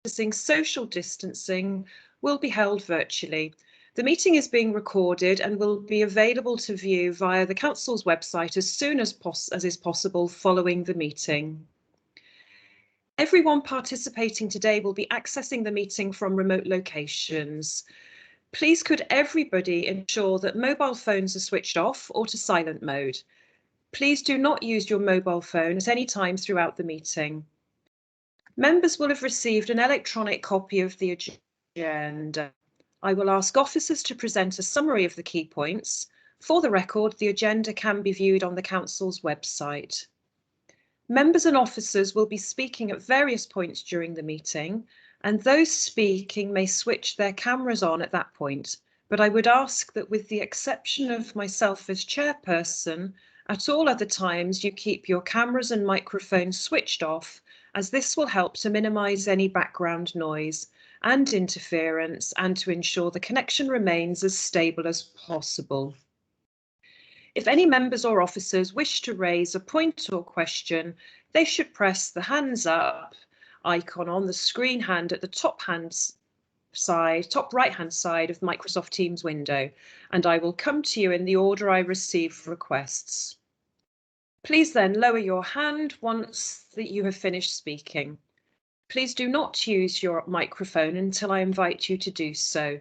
practicing social distancing will be held virtually. The meeting is being recorded and will be available to view via the Council's website as soon as is possible following the meeting. Everyone participating today will be accessing the meeting from remote locations. Please could everybody ensure that mobile phones are switched off or to silent mode. Please do not use your mobile phone at any time throughout the meeting. Members will have received an electronic copy of the agenda. I will ask officers to present a summary of the key points. For the record, the agenda can be viewed on the Council's website. Members and officers will be speaking at various points during the meeting, and those speaking may switch their cameras on at that point. But I would ask that, with the exception of myself as chairperson, at all other times you keep your cameras and microphones switched off, as this will help to minimise any background noise and interference and to ensure the connection remains as stable as possible. If any members or officers wish to raise a point or question, they should press the hands up icon on the screen hand at the top right hand side of the Microsoft Teams window, and I will come to you in the order I receive requests. Please then lower your hand once that you have finished speaking. Please do not use your microphone until I invite you to do so.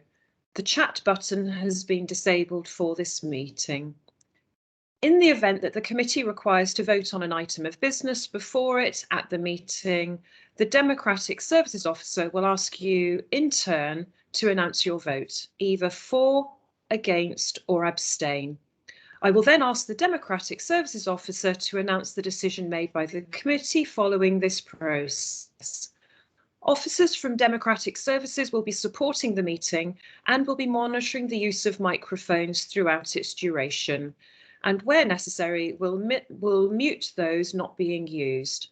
The chat button has been disabled for this meeting. In the event that the committee requires to vote on an item of business before it at the meeting, the Democratic Services Officer will ask you in turn to announce your vote, either for, against, or abstain. I will then ask the Democratic Services Officer to announce the decision made by the committee following this process. Officers from Democratic Services will be supporting the meeting and will be monitoring the use of microphones throughout its duration, and where necessary will mute those not being used.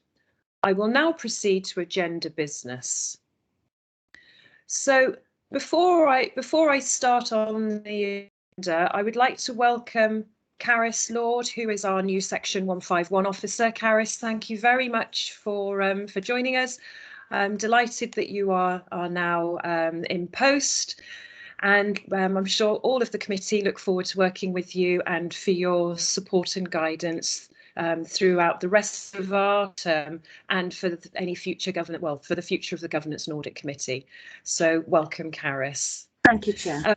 I will now proceed to agenda business. So before I start on the agenda, I would like to welcome Caris Lord, who is our new Section 151 officer. Caris, thank you very much for joining us. I'm delighted that you are now in post. And I'm sure all of the committee look forward to working with you and for your support and guidance throughout the rest of our term and for any future for the future of the Governance and Audit Committee. So welcome, Caris. Thank you, Chair.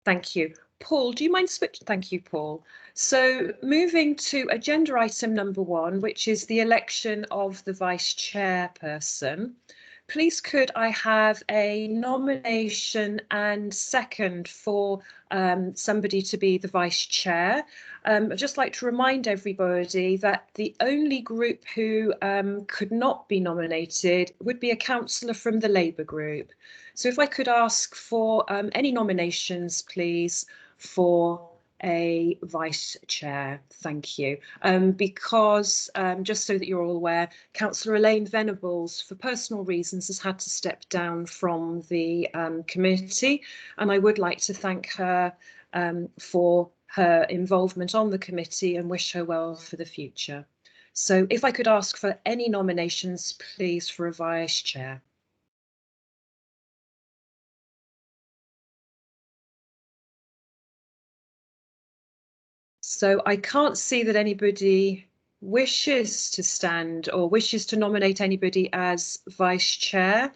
Thank you. Paul, do you mind switching? Thank you, Paul. So moving to agenda item number 1, which is the election of the Vice Chairperson. Please could I have a nomination and second for somebody to be the Vice Chair? I'd just like to remind everybody that the only group who could not be nominated would be a councillor from the Labour group. So if I could ask for any nominations, please, for a Vice Chair. Thank you. Because just so that you're all aware, Councillor Elaine Venables, for personal reasons, has had to step down from the committee, and I would like to thank her for her involvement on the committee and wish her well for the future. So if I could ask for any nominations, please, for a Vice Chair. So I can't see that anybody wishes to stand or wishes to nominate anybody as Vice Chair.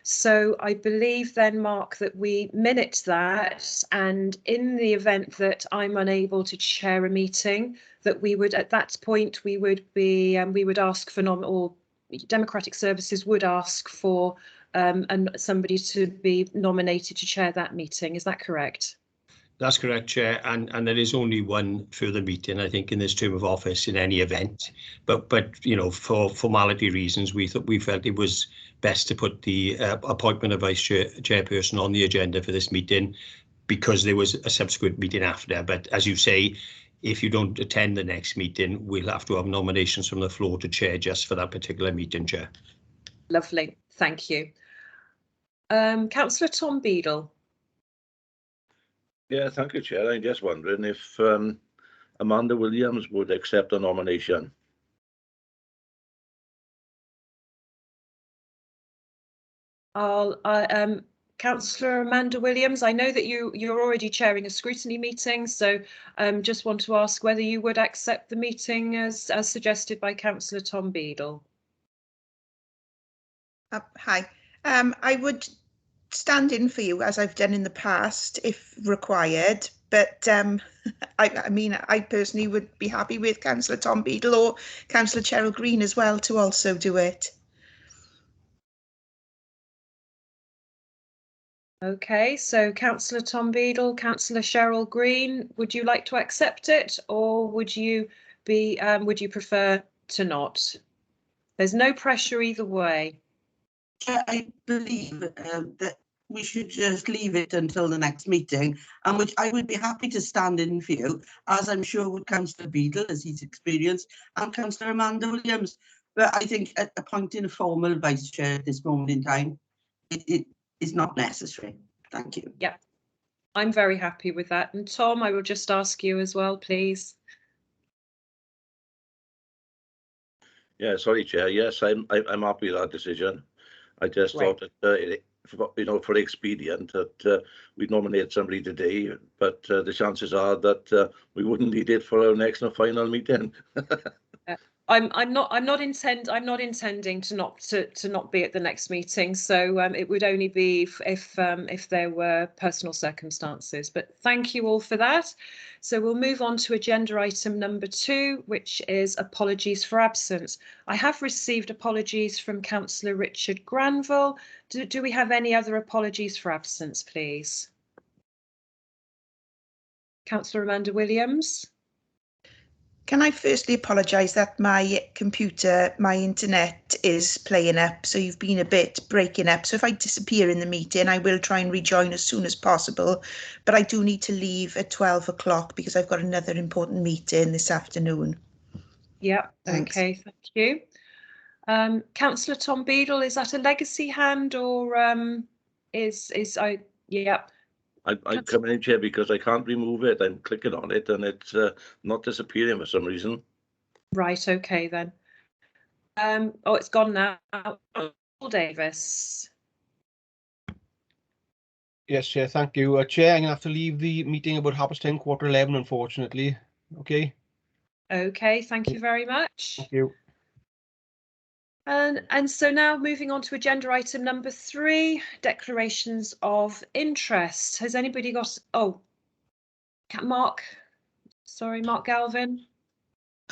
So I believe then, Mark, that we minute that, and in the event that I'm unable to chair a meeting, that we would, at that point, we would ask for or Democratic Services would ask for somebody to be nominated to chair that meeting. Is that correct? That's correct, Chair, and there is only one further meeting, I think, in this term of office in any event. But you know, for formality reasons, we felt it was best to put the appointment of Vice Chairperson on the agenda for this meeting, because there was a subsequent meeting after. But as you say, if you don't attend the next meeting, we'll have to have nominations from the floor to chair just for that particular meeting, Chair. Lovely, thank you. Councillor Tom Beadle. Yeah, thank you, Chair. I'm just wondering if Amanda Williams would accept a nomination. Councillor Amanda Williams, I know that you're already chairing a scrutiny meeting, so just want to ask whether you would accept the meeting as suggested by Councillor Tom Beadle. Hi. I would stand in for you as I've done in the past if required, but I mean, I personally would be happy with Councillor Tom Beadle or Councillor Cheryl Green as well to also do it. Okay, so Councillor Tom Beadle, Councillor Cheryl Green, would you like to accept it, or would you prefer to not? There's no pressure either way. I believe that we should just leave it until the next meeting, and which I would be happy to stand in for you, as I'm sure would Councillor Beadle, as he's experienced, and Councillor Amanda Williams. But I think appointing a formal vice chair at this moment in time, it is not necessary. Thank you. Yeah, I'm very happy with that. And Tom, I will just ask you as well, please. Yeah, sorry, Chair. Yes, I'm happy with that decision. I just Right. thought that for expedient that we nominate somebody today, but the chances are that we wouldn't need it for our next and final meeting. I'm not intending to not be at the next meeting, so it would only be if there were personal circumstances. But thank you all for that. So we'll move on to agenda item number 2, which is apologies for absence. I have received apologies from Councillor Richard Granville. Do we have any other apologies for absence, please? Councillor Amanda Williams. Can I firstly apologise that my computer, my internet is playing up, so you've been a bit breaking up. So if I disappear in the meeting, I will try and rejoin as soon as possible. But I do need to leave at 12 o'clock because I've got another important meeting this afternoon. Yeah, Thanks. okay, thank you. Councillor Tom Beadle, is that a legacy hand or yeah. I'm coming in, Chair, because I can't remove it. I'm clicking on it and it's not disappearing for some reason. Right, okay then. Oh, it's gone now. Paul Davis. Yes, Chair, thank you. Chair, I'm going to have to leave the meeting about 10:30, 11:15, unfortunately. Okay. Okay, thank you very much. Thank you. And so now moving on to agenda item number 3, declarations of interest. Has anybody got, oh, Mark, sorry, Mark Galvin.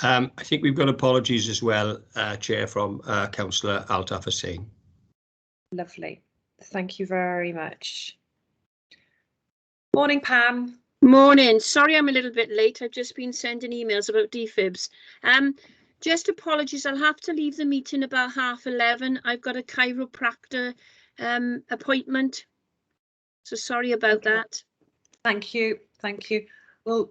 I think we've got apologies as well, Chair, from Councillor Altaf Hussain. Lovely. Thank you very much. Morning, Pam. Morning. Sorry I'm a little bit late. I've just been sending emails about defibs. Just apologies. I'll have to leave the meeting about 11:30. I've got a chiropractor appointment. So sorry about that. Thank you. Thank you. We'll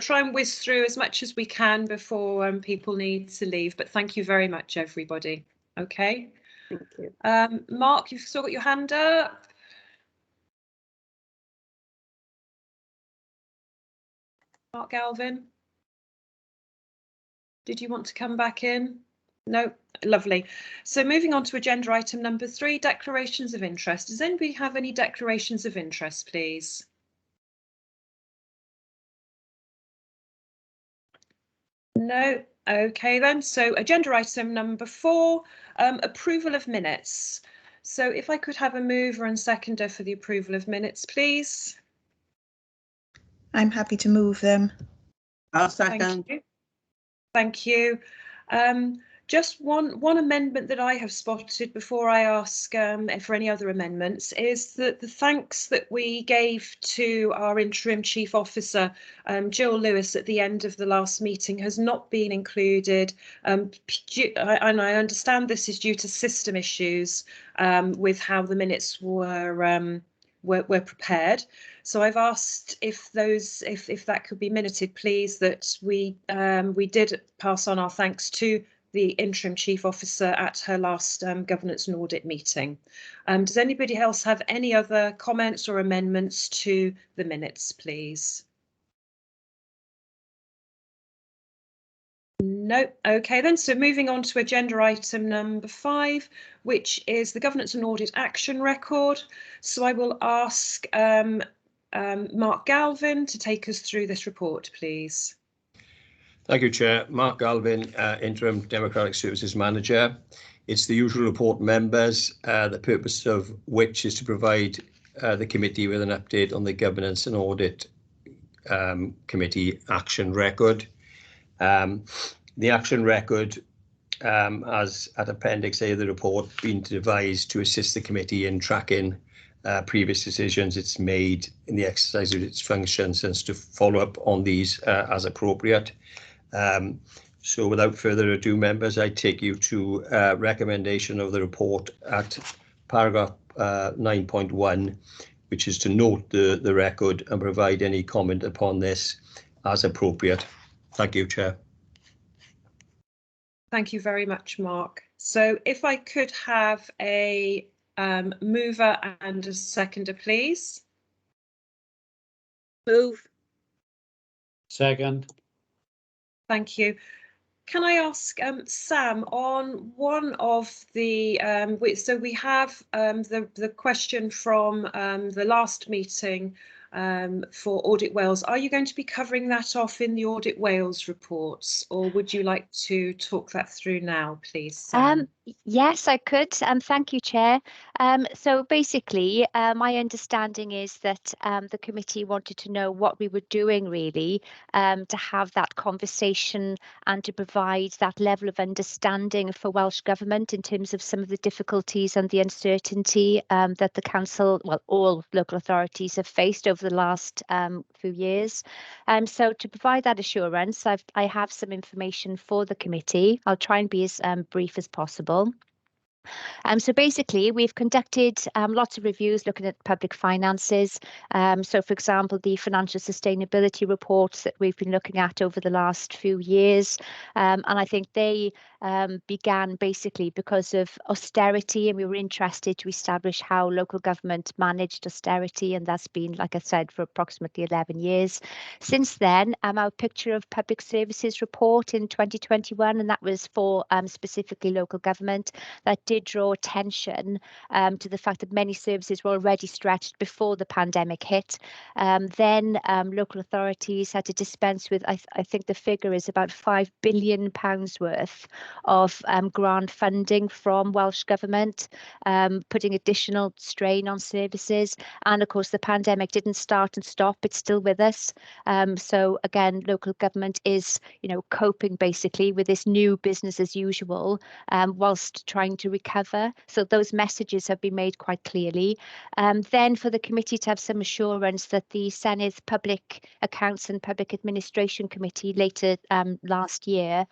try and whiz through as much as we can before people need to leave. But thank you very much, everybody. Okay. Thank you. Mark, you've still got your hand up. Mark Galvin. Did you want to come back in? No, lovely. So moving on to agenda item number 3, declarations of interest. Does anybody have any declarations of interest, please? No. Okay then. So agenda item number 4, approval of minutes. So if I could have a mover and seconder for the approval of minutes, please. I'm happy to move them. I'll second. Thank you. Thank you. Just one amendment that I have spotted before I ask for any other amendments is that the thanks that we gave to our interim chief officer, Jill Lewis, at the end of the last meeting has not been included. And I understand this is due to system issues with how the minutes were prepared. So I've asked if that could be minuted, please, that we did pass on our thanks to the interim chief officer at her last governance and audit meeting. Does anybody else have any other comments or amendments to the minutes, please? No. Okay then, so moving on to agenda item number 5, which is the Governance and Audit Action Record. So I will ask Mark Galvin to take us through this report, please. Thank you, Chair. Mark Galvin, Interim Democratic Services Manager. It's the usual report, members, the purpose of which is to provide the committee with an update on the Governance and Audit Committee Action Record. The action record, as at Appendix A of the report, been devised to assist the committee in tracking previous decisions it's made in the exercise of its functions and to follow up on these as appropriate. So without further ado, members, I take you to recommendation of the report at paragraph 9.1, which is to note the record and provide any comment upon this as appropriate. Thank you, Chair. Thank you very much, Mark. So if I could have a mover and a seconder, please. Move. Second. Thank you. Can I ask Sam on one of the so we have the question from the last meeting for Audit Wales. Are you going to be covering that off in the Audit Wales reports, or would you like to talk that through now, please, Sam? Yes, I could. Thank you, Chair. So basically, my understanding is that the committee wanted to know what we were doing really to have that conversation and to provide that level of understanding for Welsh Government in terms of some of the difficulties and the uncertainty that the Council, well, all local authorities have faced over the last few years. So to provide that assurance, I have some information for the committee. I'll try and be as brief as possible. So basically, we've conducted lots of reviews looking at public finances. So, for example, the financial sustainability reports that we've been looking at over the last few years. And I think they began basically because of austerity, and we were interested to establish how local government managed austerity, and that's been, like I said, for approximately 11 years. Since then, our Picture of Public Services report in 2021, and that was for specifically local government, that did draw attention to the fact that many services were already stretched before the pandemic hit. Then local authorities had to dispense with, I think the figure is about £5 billion worth of grant funding from Welsh Government, putting additional strain on services. And of course, the pandemic didn't start and stop, it's still with us. So again, local government is, coping basically with this new business as usual, whilst trying to recover. So those messages have been made quite clearly. Then for the committee to have some assurance that the Senedd's Public Accounts and Public Administration Committee later last year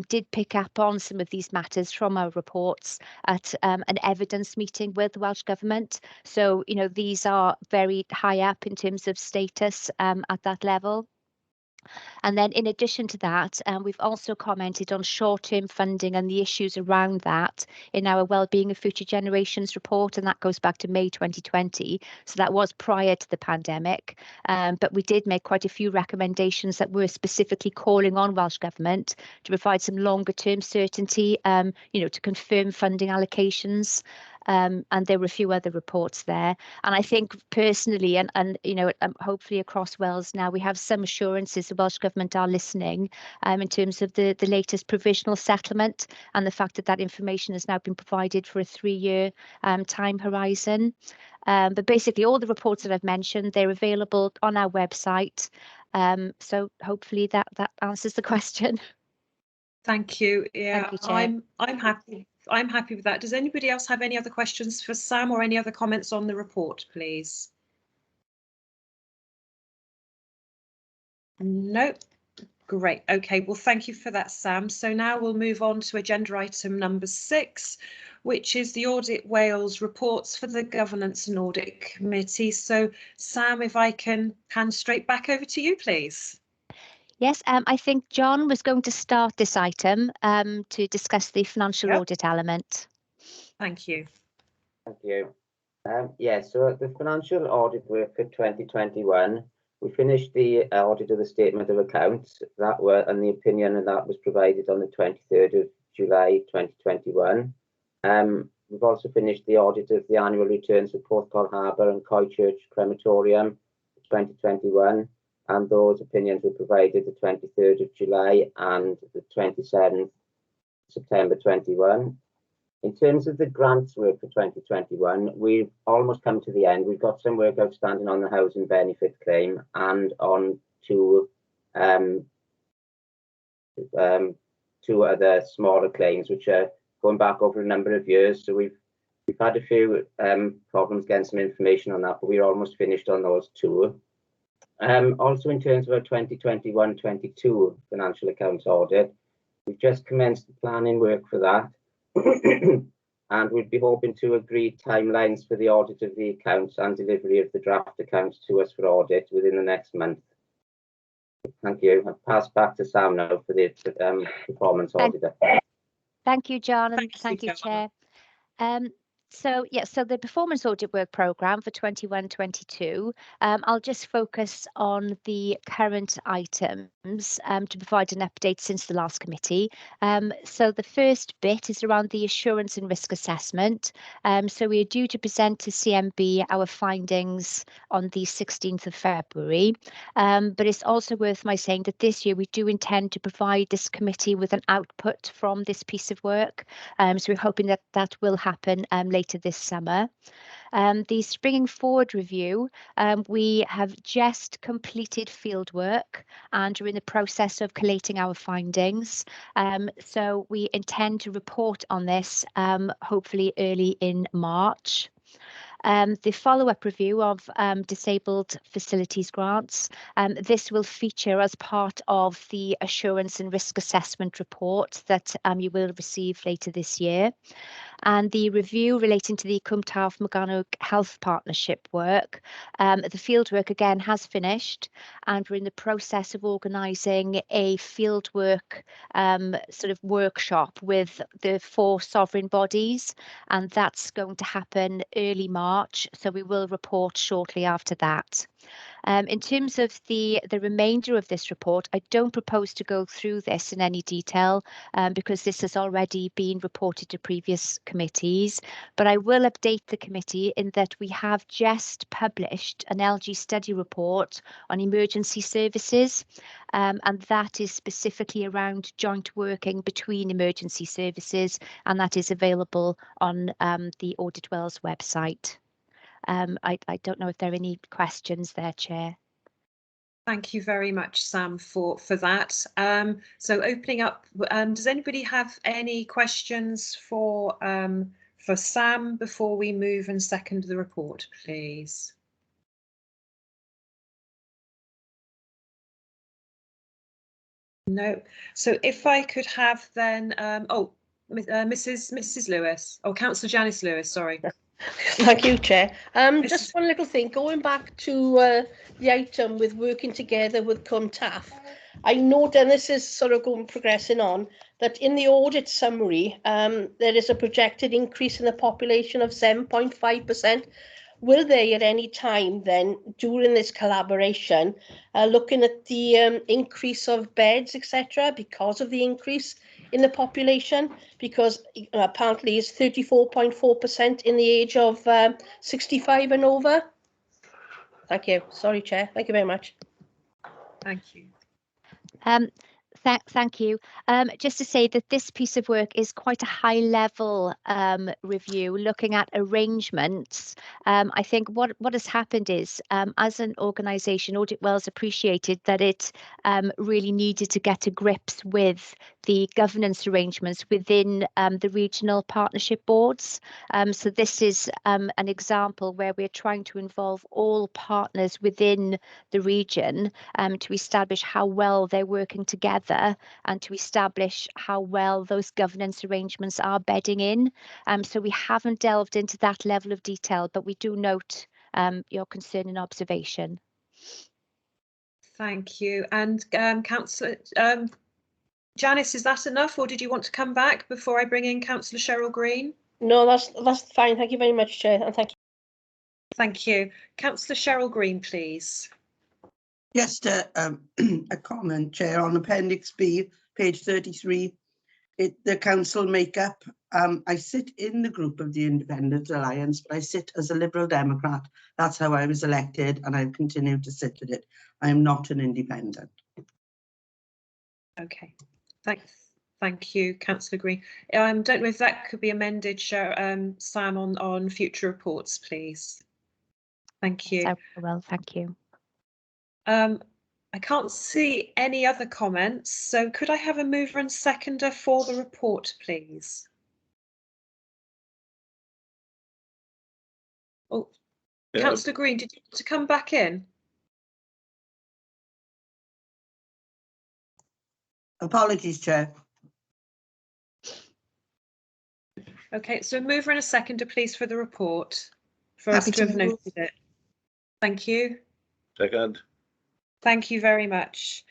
did pick up on some of these matters from our reports at an evidence meeting with the Welsh Government. So, these are very high up in terms of status at that level. And then in addition to that, we've also commented on short-term funding and the issues around that in our Wellbeing of Future Generations report, and that goes back to May 2020. So that was prior to the pandemic, but we did make quite a few recommendations that were specifically calling on Welsh Government to provide some longer-term certainty, to confirm funding allocations. And there were a few other reports there. And I think personally, and hopefully across Wales now, we have some assurances the Welsh Government are listening in terms of the latest provisional settlement and the fact that that information has now been provided for a 3-year time horizon. But basically, all the reports that I've mentioned, they're available on our website. So hopefully that answers the question. Thank you. Yeah, Thank you, Chair. I'm happy. I'm happy with that. Does anybody else have any other questions for Sam or any other comments on the report, please? No. Great. OK, well, thank you for that, Sam. So now we'll move on to agenda item number 6, which is the Audit Wales reports for the Governance and Audit Committee. So, Sam, if I can hand straight back over to you, please. Yes, I think John was going to start this item to discuss the financial audit element. Thank you. Thank you. So the financial audit work for 2021 We finished the audit of the statement of accounts and the opinion of that was provided on the 23rd of July 2021. We've also finished the audit of the annual returns for Porthcawl Harbour and Coy Church Crematorium 2021, and those opinions were provided the 23rd of July and the 27th September 21. In terms of the grants work for 2021, we've almost come to the end. We've got some work outstanding on the housing benefit claim and on two other smaller claims, which are going back over a number of years. So we've had a few problems getting some information on that, but we're almost finished on those two. Also, in terms of our 2021-22 financial accounts audit, we've just commenced the planning work for that. And we'd be hoping to agree timelines for the audit of the accounts and delivery of the draft accounts to us for audit within the next month. Thank you. I'll pass back to Sam now for the performance auditor. Thank you, John, and Thank you, Chair. So the performance audit work programme for 21-22, I'll just focus on the current items to provide an update since the last committee. So the first bit is around the assurance and risk assessment. So we are due to present to CMB our findings on the 16th of February. But it's also worth my saying that this year we do intend to provide this committee with an output from this piece of work. So we're hoping that that will happen later this summer. The Springing Forward review, we have just completed field work and are in the process of collating our findings. So we intend to report on this hopefully early in March. The follow-up review of disabled facilities grants, this will feature as part of the assurance and risk assessment report that you will receive later this year. And the review relating to the Cwm Taf Morgannwg Health Partnership work, the field work again has finished, and we're in the process of organising a field work sort of workshop with the 4 sovereign bodies, and that's going to happen early March, so we will report shortly after that. In terms of the remainder of this report, I don't propose to go through this in any detail because this has already been reported to previous committees, but I will update the committee in that we have just published an LG study report on emergency services, and that is specifically around joint working between emergency services, and that is available on the Audit Wales website. I don't know if there are any questions there, Chair. Thank you very much, Sam, for that. So opening up, does anybody have any questions for Sam before we move and second the report, please? No. So if I could have then, Mrs. Lewis, or Councillor Janice Lewis, sorry. Thank you, Chair. Just one little thing, going back to the item with working together with Cwm Taf. I note, and this is sort of progressing on, that in the audit summary, there is a projected increase in the population of 7.5%. Will they at any time then, during this collaboration, looking at the increase of beds, etc., because of the increase in the population? Because apparently it's 34.4% in the age of 65 and over. Thank you. Sorry, Chair. Thank you very much. Thank you. Thank you. Just to say that this piece of work is quite a high level review looking at arrangements. I think what has happened is, as an organisation, Audit Wales appreciated that it really needed to get to grips with the governance arrangements within the regional partnership boards. So this is an example where we're trying to involve all partners within the region to establish how well they're working together and to establish how well those governance arrangements are bedding in. So we haven't delved into that level of detail, but we do note your concern and observation. Thank you. And Councillor Janice, is that enough, or did you want to come back before I bring in Councillor Cheryl Green? No, that's fine. Thank you very much, Chair, and thank you. Thank you. Councillor Cheryl Green, please. Just a comment, Chair, on Appendix B, page 33, the council makeup. I sit in the group of the Independent Alliance, but I sit as a Liberal Democrat. That's how I was elected, and I've continued to sit with it. I am not an independent. Okay, thank you, Councillor Green. Don't know if that could be amended, Sam, on future reports, please. Thank you. So, well, thank you. I can't see any other comments, so could I have a mover and seconder for the report, please? Oh, Yeah. Councillor Green, did you want to come back in? Apologies, Chair. Okay, so a mover and a seconder, please, for the report, for Happy us to to have move. noted it. Thank you. Second. Thank you very much.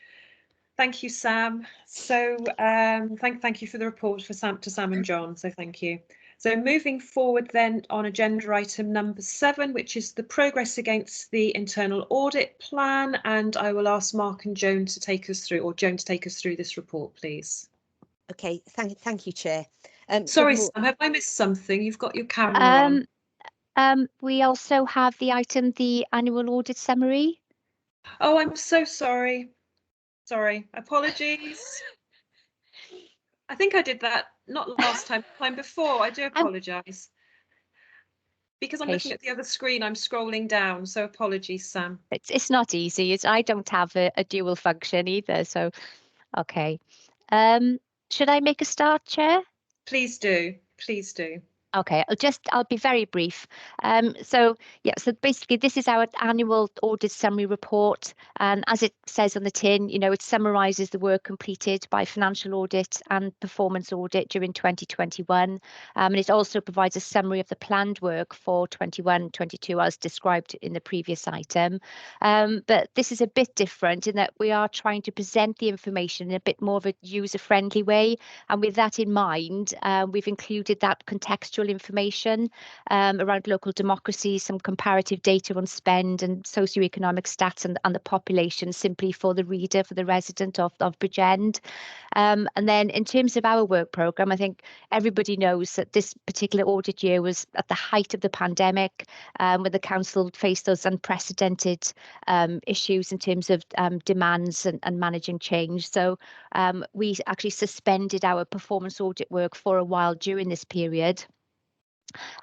Thank you, Sam. So thank you for the report to Sam and John. So thank you. So moving forward then on agenda item number 7, which is the progress against the internal audit plan. And I will ask Mark and Joan to take us through, or Joan to take us through this report, please. Okay, thank you, Chair. Sorry, Sam, have I missed something? You've got your camera on. We also have the item, the annual audit summary. Oh, I'm so sorry. Sorry, apologies. I think I did that not last time, time before. I do apologise. Because I'm looking at the other screen, I'm scrolling down, so apologies, Sam. It's not easy. I don't have a dual function either, so okay. Should I make a start, Chair? Please do, please do. Okay, I'll be very brief. So basically this is our annual audit summary report. And as it says on the tin, it summarises the work completed by financial audit and performance audit during 2021. And it also provides a summary of the planned work for 21-22 as described in the previous item. But this is a bit different in that we are trying to present the information in a bit more of a user-friendly way. And with that in mind, we've included that contextual information around local democracy, some comparative data on spend and socioeconomic stats and the population simply for the reader, for the resident of Bridgend. And then in terms of our work programme, I think everybody knows that this particular audit year was at the height of the pandemic, when the council faced those unprecedented issues in terms of demands and managing change. So we actually suspended our performance audit work for a while during this period.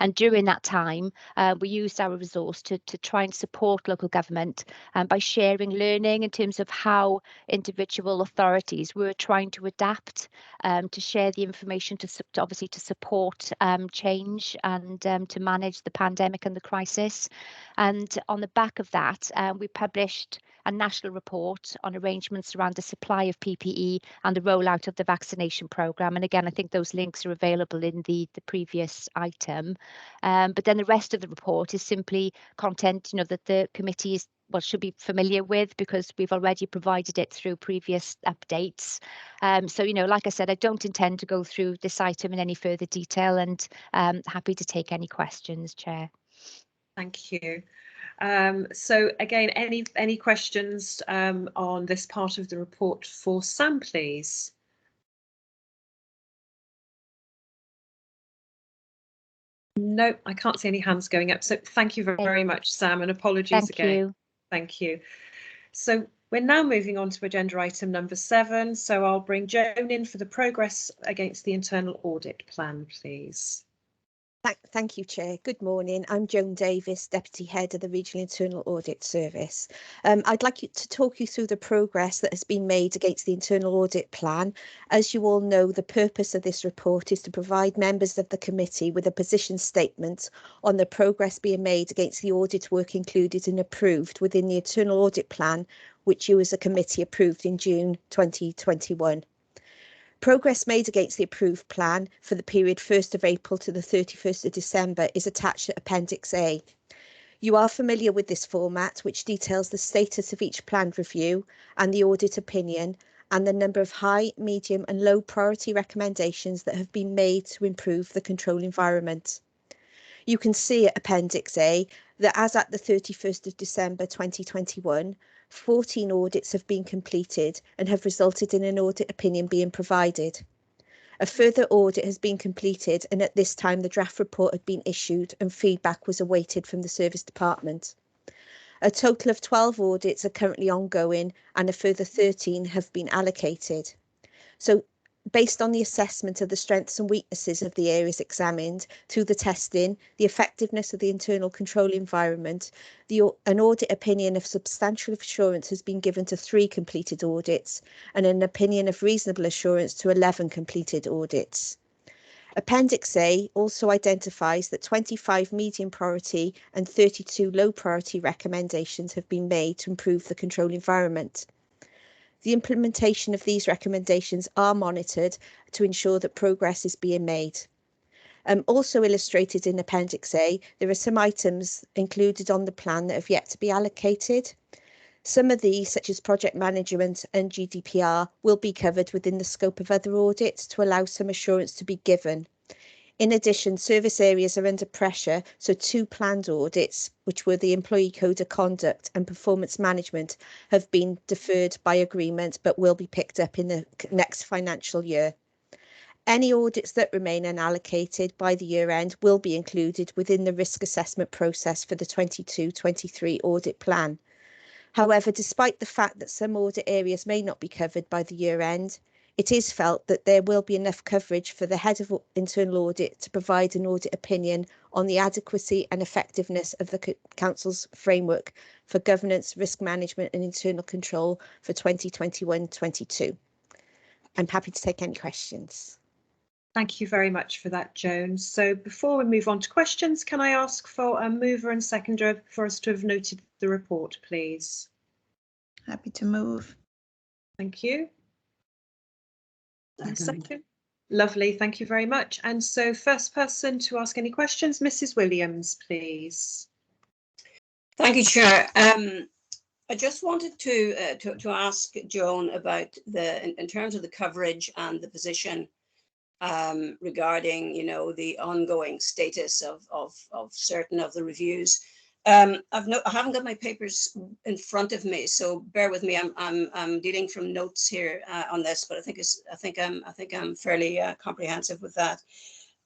And during that time, we used our resource to try and support local government by sharing learning in terms of how individual authorities were trying to adapt, to share the information to obviously to support change and to manage the pandemic and the crisis. And on the back of that, we published a national report on arrangements around the supply of PPE and the rollout of the vaccination programme. And again, I think those links are available in the previous item. But then the rest of the report is simply content, that the committee is should be familiar with because we've already provided it through previous updates. So, like I said, I don't intend to go through this item in any further detail and happy to take any questions, Chair. Thank you. So again, any questions on this part of the report for Sam, please? No, I can't see any hands going up. So thank you very much, Sam, and apologies again. You. Thank you. So we're now moving on to agenda item number 7. So I'll bring Joan in for the progress against the internal audit plan, please. Thank you, Chair. Good morning. I'm Joan Davis, Deputy Head of the Regional Internal Audit Service. I'd like to talk you through the progress that has been made against the internal audit plan. As you all know, the purpose of this report is to provide members of the committee with a position statement on the progress being made against the audit work included and approved within the internal audit plan, which you as a committee approved in June 2021. Progress made against the approved plan for the period 1st of April to the 31st of December is attached at Appendix A. You are familiar with this format, which details the status of each planned review and the audit opinion and the number of high, medium and low priority recommendations that have been made to improve the control environment. You can see at Appendix A that as at the 31st of December 2021, 14 audits have been completed and have resulted in an audit opinion being provided. A further audit has been completed, and at this time the draft report had been issued and feedback was awaited from the service department. A total of 12 audits are currently ongoing and a further 13 have been allocated. So based on the assessment of the strengths and weaknesses of the areas examined, through the testing, the effectiveness of the internal control environment, an audit opinion of substantial assurance has been given to 3 completed audits and an opinion of reasonable assurance to 11 completed audits. Appendix A also identifies that 25 medium priority and 32 low priority recommendations have been made to improve the control environment. The implementation of these recommendations are monitored to ensure that progress is being made. Also illustrated in Appendix A, there are some items included on the plan that have yet to be allocated. Some of these, such as project management and GDPR, will be covered within the scope of other audits to allow some assurance to be given. In addition, service areas are under pressure, so 2 planned audits, which were the Employee Code of Conduct and Performance Management, have been deferred by agreement but will be picked up in the next financial year. Any audits that remain unallocated by the year end will be included within the risk assessment process for the 22-23 audit plan. However, despite the fact that some audit areas may not be covered by the year end, it is felt that there will be enough coverage for the head of internal audit to provide an audit opinion on the adequacy and effectiveness of the Council's framework for governance, risk management and internal control for 2021-22. I'm happy to take any questions. Thank you very much for that, Joan. So before we move on to questions, can I ask for a mover and seconder for us to have noted the report, please? Happy to move. Thank you. Second. Lovely, thank you very much. And so first person to ask any questions, Mrs. Williams, please. Thank you, Chair. I just wanted to ask Joan about in terms of the coverage and the position regarding, the ongoing status of certain of the reviews. I haven't got my papers in front of me, so bear with me. I'm dealing from notes here on this, but I think I'm fairly comprehensive with that.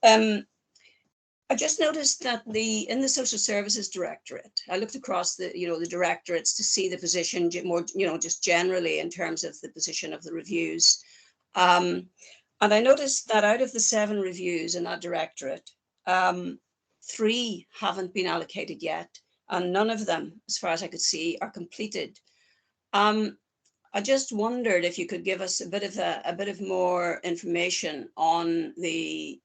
I just noticed that in the Social Services Directorate, I looked across the directorates to see the position more, just generally in terms of the position of the reviews. And I noticed that out of the 7 reviews in that directorate, 3 haven't been allocated yet, and none of them, as far as I could see, are completed. I just wondered if you could give us a bit of more information on the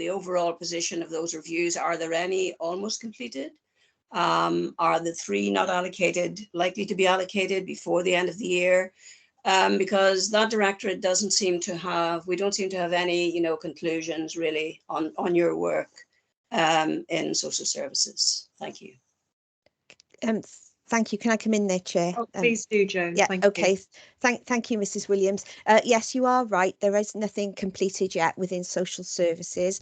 overall position of those reviews. Are there any almost completed? Are the 3 not allocated likely to be allocated before the end of the year? Because that directorate doesn't seem to have, we don't seem to have any, conclusions really on your work in social services. Thank you. Thank you. Can I come in there, Chair? Oh, please do, Joan. Yeah, Thank okay. you. Thank you, Mrs. Williams. Yes, you are right. There is nothing completed yet within social services.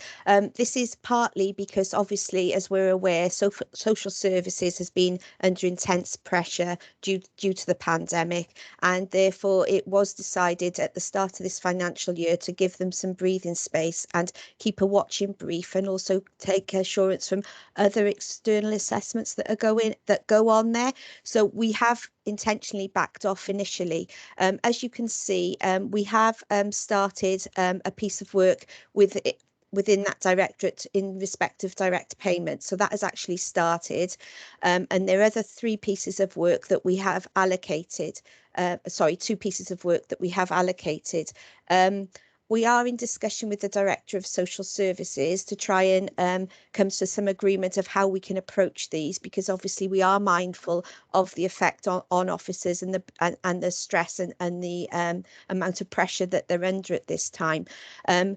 This is partly because obviously, as we're aware, social services has been under intense pressure due to the pandemic, and therefore it was decided at the start of this financial year to give them some breathing space and keep a watching brief, and also take assurance from other external assessments that go on there. So we have intentionally backed off initially. As you can see, we have started a piece of work within that directorate in respect of direct payment. So that has actually started. And there are other 3 pieces of work that we have allocated. 2 pieces of work that we have allocated. We are in discussion with the Director of Social Services to try and come to some agreement of how we can approach these, because obviously we are mindful of the effect on officers and the stress and the amount of pressure that they're under at this time. The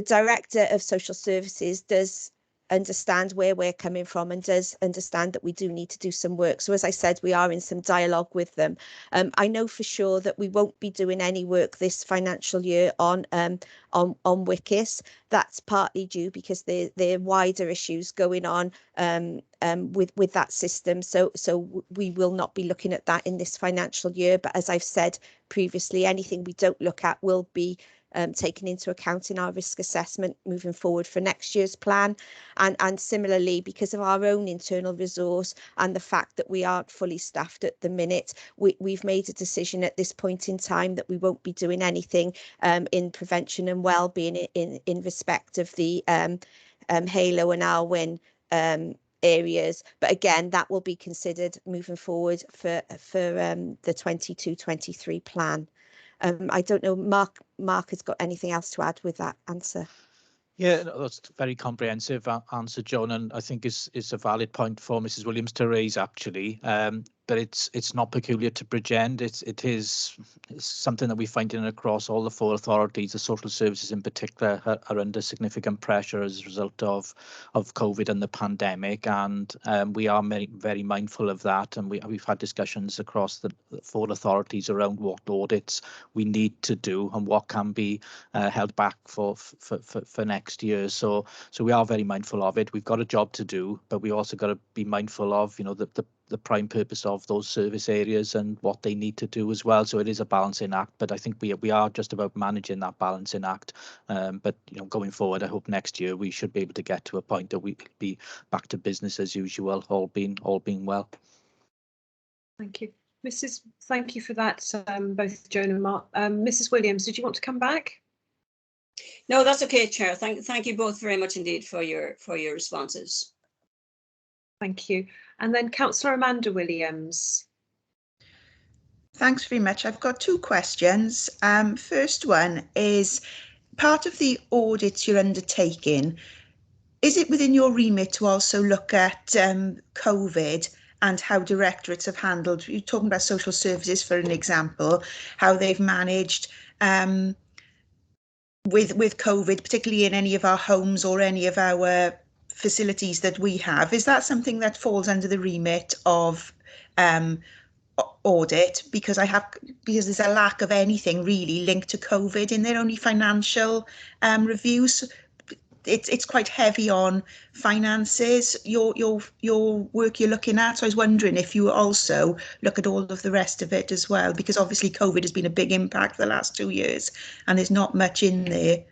Director of Social Services does understand where we're coming from and does understand that we do need to do some work. So as I said, we are in some dialogue with them. I know for sure that we won't be doing any work this financial year on Wikis. That's partly due because there are wider issues going on with that system. So we will not be looking at that in this financial year. But as I've said previously, anything we don't look at will be taken into account in our risk assessment moving forward for next year's plan. And similarly, because of our own internal resource and the fact that we aren't fully staffed at the minute, we've made a decision at this point in time that we won't be doing anything in prevention and well-being in respect of the Halo and Alwyn areas. But again, that will be considered moving forward for the 22-23 plan. I don't know, Mark has got anything else to add with that answer. Yeah, no, that's a very comprehensive answer, John, and I think is a valid point for Mrs. Williams to raise, actually. But it's not peculiar to Bridgend. It's something that we find in across all the 4 authorities. The social services in particular are under significant pressure as a result of COVID and the pandemic, and we are very mindful of that. And we've had discussions across the 4 authorities around what audits we need to do and what can be held back for next year. So we are very mindful of it. We've got a job to do, but we also got to be mindful of, you know, the prime purpose of those service areas and what they need to do as well. So it is a balancing act, but I think we are just about managing that balancing act. But you know, going forward, I hope next year we should be able to get to a point that we could be back to business as usual, all being well. Thank you, thank you for that, both Joan and Mark. Mrs. Williams, did you want to come back? No, that's okay, Chair. Thank you both very much indeed for your responses. Thank you. And then Councillor Amanda Williams. Thanks very much. I've got 2 questions. First one is, part of the audits you're undertaking, is it within your remit to also look at COVID and how directorates have handled, you're talking about social services for an example, how they've managed with COVID, particularly in any of our homes or any of our facilities that we have? Is that something that falls under the remit of audit? Because there's a lack of anything really linked to COVID in their only financial reviews. It's quite heavy on finances, your work you're looking at. So I was wondering if you also look at all of the rest of it as well, because obviously COVID has been a big impact the last 2 years, and there's not much in there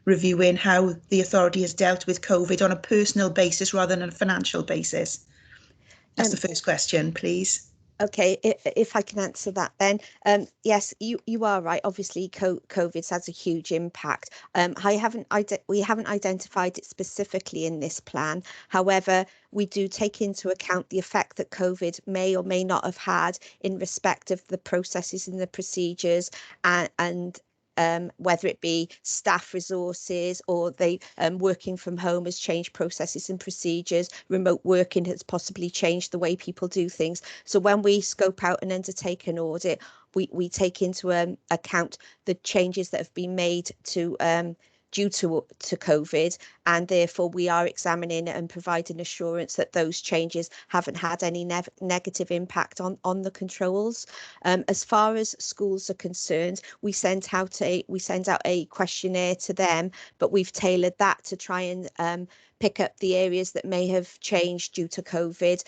reviewing how the authority has dealt with COVID on a personal basis rather than a financial basis. That's the first question, please. Okay, if I can answer that then. Yes, you are right. Obviously, COVID has a huge impact. We haven't identified it specifically in this plan. However, we do take into account the effect that COVID may or may not have had in respect of the processes and the procedures, and whether it be staff resources or they working from home has changed processes and procedures, remote working has possibly changed the way people do things. So when we scope out and undertake an audit, we take into account the changes that have been made due to COVID, and therefore we are examining and providing assurance that those changes haven't had any negative impact on the controls. As far as schools are concerned, we send out a questionnaire to them, but we've tailored that to try and pick up the areas that may have changed due to COVID,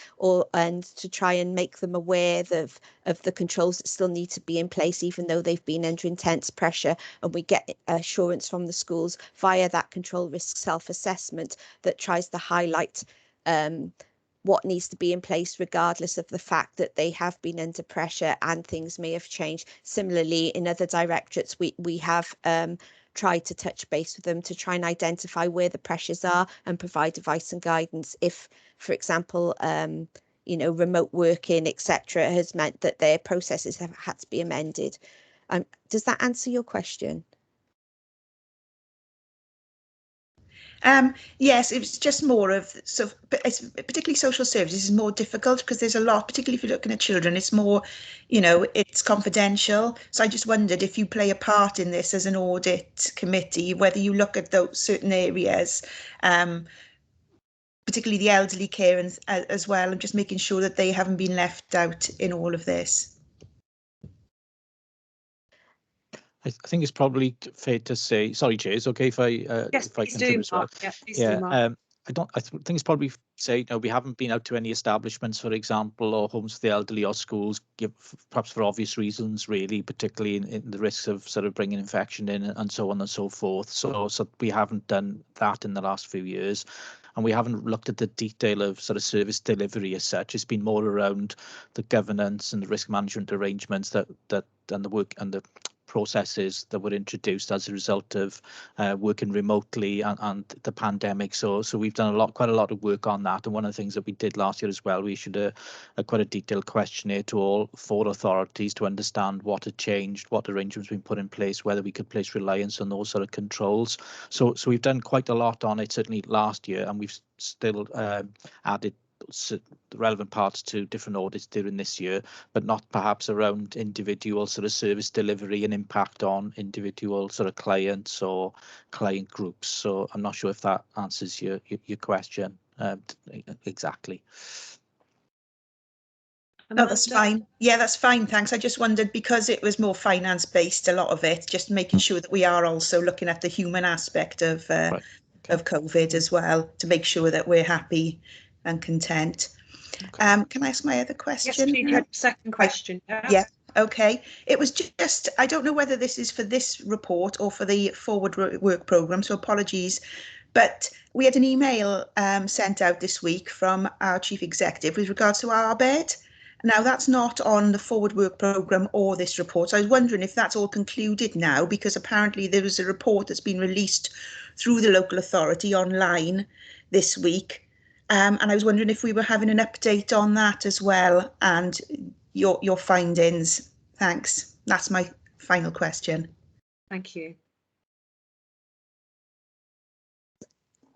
and to try and make them aware of the controls that still need to be in place, even though they've been under intense pressure. And we get assurance from the schools via that control risk self-assessment that tries to highlight what needs to be in place, regardless of the fact that they have been under pressure and things may have changed. Similarly, in other directorates, we have tried to touch base with them to try and identify where the pressures are and provide advice and guidance if, for example, remote working, etc., has meant that their processes have had to be amended. Does that answer your question? Yes, it was just more of, particularly social services is more difficult because there's a lot, particularly if you're looking at children, it's more, it's confidential. So I just wondered if you play a part in this as an audit committee, whether you look at those certain areas particularly the elderly care as well, and just making sure that they haven't been left out in all of this. I think it's probably fair to say, sorry, Chair, it's okay if I Yes, if I please continue do, as well. Mark. Yeah, please do, Mark. I think it's probably say, we haven't been out to any establishments, for example, or homes for the elderly or schools, perhaps for obvious reasons, really, particularly in the risks of sort of bringing infection in and so on and so forth. So we haven't done that in the last few years. And we haven't looked at the detail of sort of service delivery as such. It's been more around the governance and the risk management arrangements and the work and the processes that were introduced as a result of working remotely and the pandemic. So we've done quite a lot of work on that. And one of the things that we did last year as well, we issued quite a detailed questionnaire to all 4 authorities to understand what had changed, what arrangements been put in place, whether we could place reliance on those sort of controls. So we've done quite a lot on it, certainly last year, and we've still added the relevant parts to different audits during this year, but not perhaps around individual sort of service delivery and impact on individual sort of clients or client groups. So I'm not sure if that answers your question exactly. No, that's fine. Yeah, that's fine. Thanks. I just wondered, because it was more finance based, a lot of it, just making sure that we are also looking at the human aspect of COVID as well, to make sure that we're happy and content. Can I ask my other question? Yes, please. You had a second question. Yeah. Okay. It was just, I don't know whether this is for this report or for the forward work programme, so apologies, but we had an email sent out this week from our chief executive with regards to our bed. Now, that's not on the forward work programme or this report. So I was wondering if that's all concluded now, because apparently there was a report that's been released through the local authority online this week. And I was wondering if we were having an update on that as well, and your findings. Thanks. That's my final question. Thank you.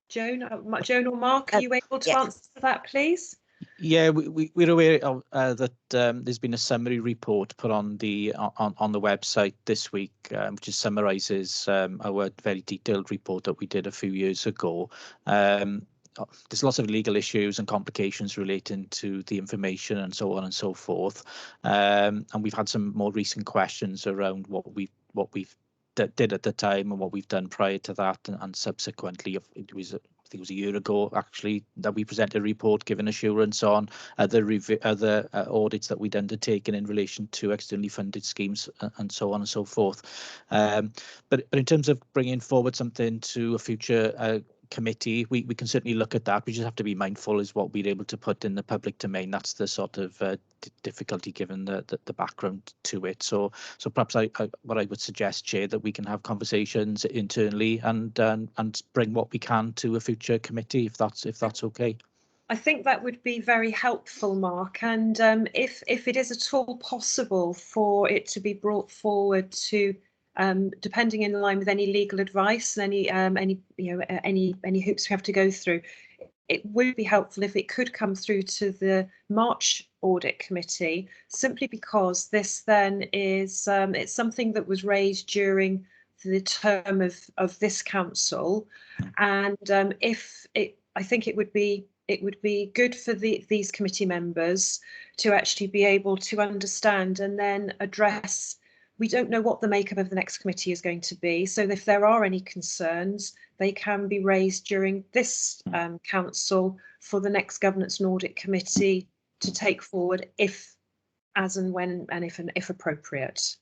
Joan or Mark, are you able to answer that, please? Yeah, we're aware of, that there's been a summary report put on the website this week, which summarises our very detailed report that we did a few years ago. There's lots of legal issues and complications relating to the information and so on and so forth. And we've had some more recent questions around what we did at the time and what we've done prior to that and subsequently. It was I think it was a year ago actually that we presented a report giving assurance on other audits that we'd undertaken in relation to externally funded schemes and so on and so forth. But in terms of bringing forward something to a future committee, we can certainly look at that. We just have to be mindful is what we're able to put in the public domain. That's the sort of difficulty given the background to it. So perhaps what I would suggest, Chair, that we can have conversations internally and bring what we can to a future committee, if that's okay. I think that would be very helpful, Mark. And if it is at all possible for it to be brought forward to, depending in line with any legal advice and any hoops we have to go through, it would be helpful if it could come through to the March Audit Committee, simply because this then is it's something that was raised during the term of this council, and I think it would be good for these committee members to actually be able to understand and then address. We don't know what the makeup of the next committee is going to be, so if there are any concerns, they can be raised during this council for the next Governance and Audit Committee to take forward if, as and when, and if appropriate.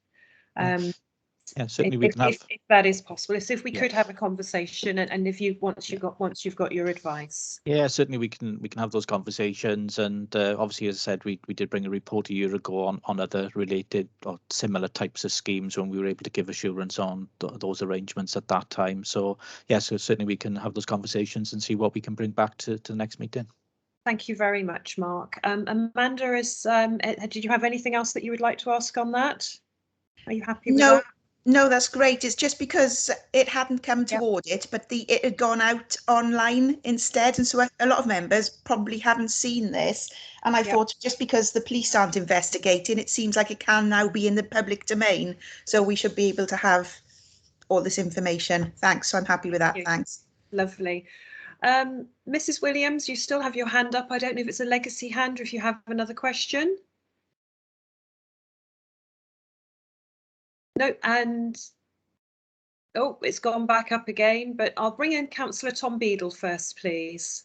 Yeah, certainly we can have. If that is possible, if we could have a conversation, and if you once you've got your advice. Yeah, certainly we can have those conversations, and obviously, as I said, we did bring a report a year ago on other related or similar types of schemes when we were able to give assurance on those arrangements at that time. So yeah, so certainly we can have those conversations and see what we can bring back to the next meeting. Thank you very much, Mark. Amanda, did you have anything else that you would like to ask on that? Are you happy with that? No, that's great. It's just because it hadn't come to audit, but it had gone out online instead. And so a lot of members probably haven't seen this. And I thought just because the police aren't investigating, it seems like it can now be in the public domain. So we should be able to have all this information. Thanks. So I'm happy with that. Thanks. Lovely. Mrs. Williams, you still have your hand up. I don't know if it's a legacy hand or if you have another question. No, and oh, it's gone back up again, but I'll bring in Councillor Tom Beadle first, please.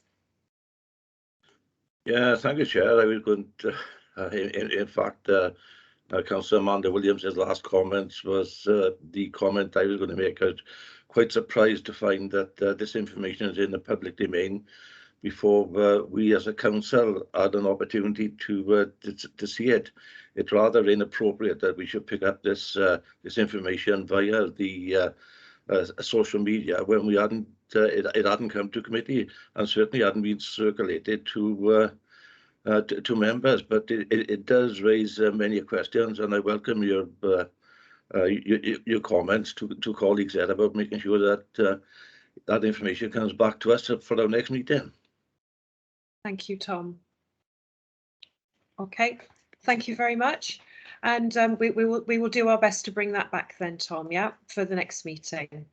Yeah, thank you, Chair. I was going to, in fact, Councillor Amanda Williams' last comments was the comment I was going to make. I was quite surprised to find that this information is in the public domain before we as a council had an opportunity to see it. It's rather inappropriate that we should pick up this this information via the social media when we hadn't it hadn't come to committee and certainly hadn't been circulated to members. But it does raise many questions, and I welcome your comments to colleagues there about making sure that that information comes back to us for our next meeting. Thank you, Tom. Okay, thank you very much. And we will do our best to bring that back then, Tom, yeah, for the next meeting.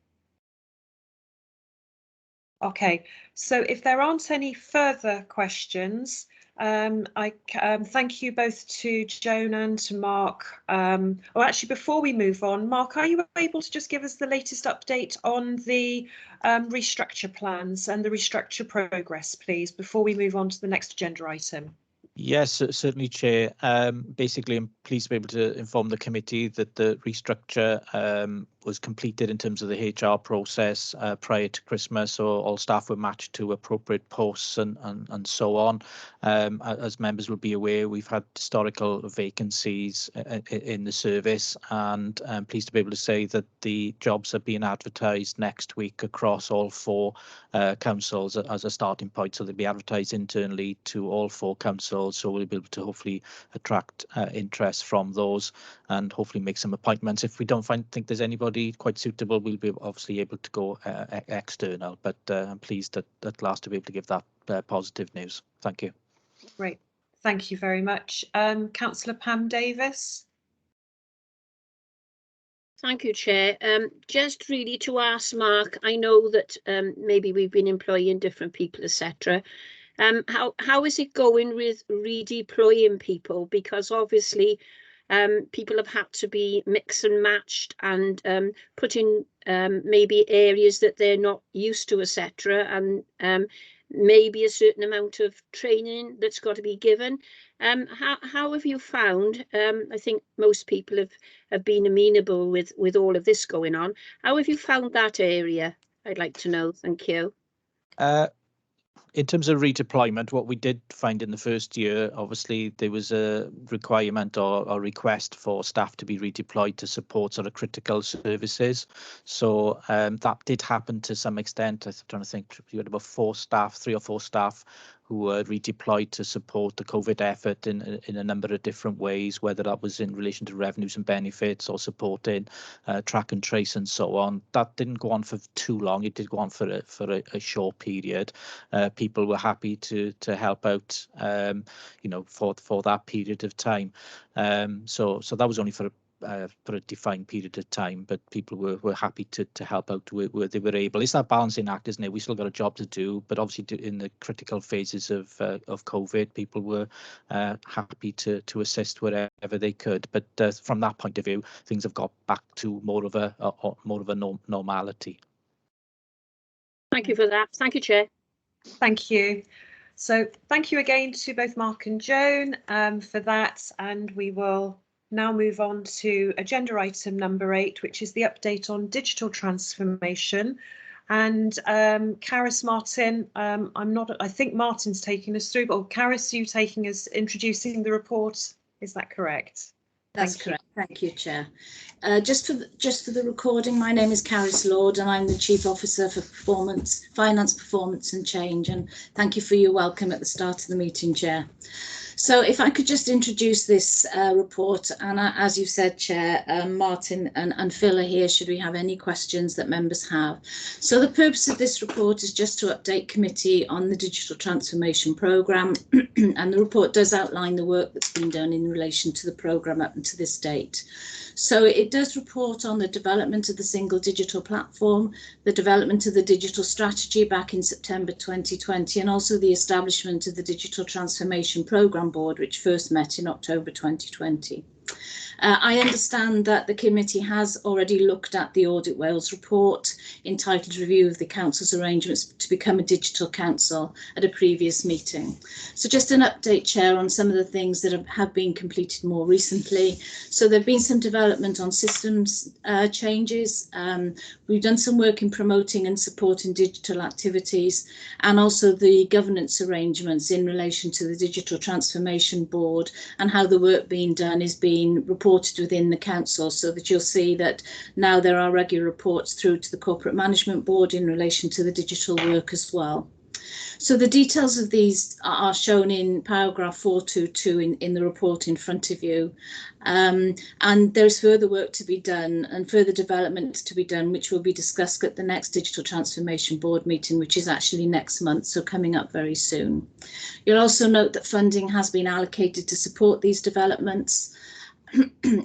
Okay, so if there aren't any further questions, I thank you both to Joan and to Mark. Oh, actually, before we move on, Mark, are you able to just give us the latest update on the restructure plans and the restructure progress, please, before we move on to the next agenda item? Yes, certainly, Chair. Basically, I'm pleased to be able to inform the committee that the restructure was completed in terms of the HR process prior to Christmas, so all staff were matched to appropriate posts and so on. As members will be aware, we've had historical vacancies in the service, and I'm pleased to be able to say that the jobs are being advertised next week across all 4 councils as a starting point. So they'll be advertised internally to all 4 councils, so we'll be able to hopefully attract interest from those and hopefully make some appointments. If we don't think there's anybody quite suitable, we'll be obviously able to go external, but I'm pleased at last to be able to give that positive news. Thank you. Great, thank you very much. Councillor Pam Davis. Thank you, Chair. Just really to ask Mark, I know that maybe we've been employing different people, etc. How is it going with redeploying people? Because obviously people have had to be mixed and matched and put in maybe areas that they're not used to, etc. And maybe a certain amount of training that's got to be given. How have you found? I think most people have been amenable with all of this going on. How have you found that area? I'd like to know. Thank you. In terms of redeployment, what we did find in the first year, obviously there was a requirement or a request for staff to be redeployed to support sort of critical services. So that did happen to some extent. I'm trying to think, we had about 3 or 4 staff who were redeployed to support the COVID effort in a number of different ways, whether that was in relation to revenues and benefits or supporting track and trace and so on. That didn't go on for too long. It did go on for a short period. People were happy to help out, you know, for that period of time. So that was only for a defined period of time, but people were happy to help out where they were able. It's that balancing act, isn't it? We still got a job to do, but obviously in the critical phases of COVID, people were happy to assist wherever they could. But from that point of view, things have got back to more of a normality. Thank you for that. Thank you, Chair. Thank you. So thank you again to both Mark and Joan for that, and we will now move on to agenda item number 8, which is the update on digital transformation. And Caris Martin, I think Martin's taking us through, but Caris, you taking us, introducing the report, is that correct? That's correct. Thank you, Chair. Just for the recording, my name is Caris Lord and I'm the Chief Officer for Finance, Performance and Change. And thank you for your welcome at the start of the meeting, Chair. So if I could just introduce this report, and as you said, Chair, Martin and Phil are here should we have any questions that members have. So the purpose of this report is just to update committee on the digital transformation programme, and the report does outline the work that's been done in relation to the programme up to this date. So it does report on the development of the single digital platform, the development of the digital strategy back in September 2020, and also the establishment of the Digital Transformation Programme Board, which first met in October 2020. I understand that the committee has already looked at the Audit Wales report entitled Review of the Council's Arrangements to Become a Digital Council at a previous meeting. So just an update, Chair, on some of the things that have been completed more recently. So there have been some development on systems changes. We've done some work in promoting and supporting digital activities, and also the governance arrangements in relation to the Digital Transformation Board and how the work being done is being reported within the council, so that you'll see that now there are regular reports through to the Corporate Management Board in relation to the digital work as well. So the details of these are shown in paragraph 422 in the report in front of you. And there's further work to be done and further development to be done, which will be discussed at the next Digital Transformation Board meeting, which is actually next month, so coming up very soon. You'll also note that funding has been allocated to support these developments.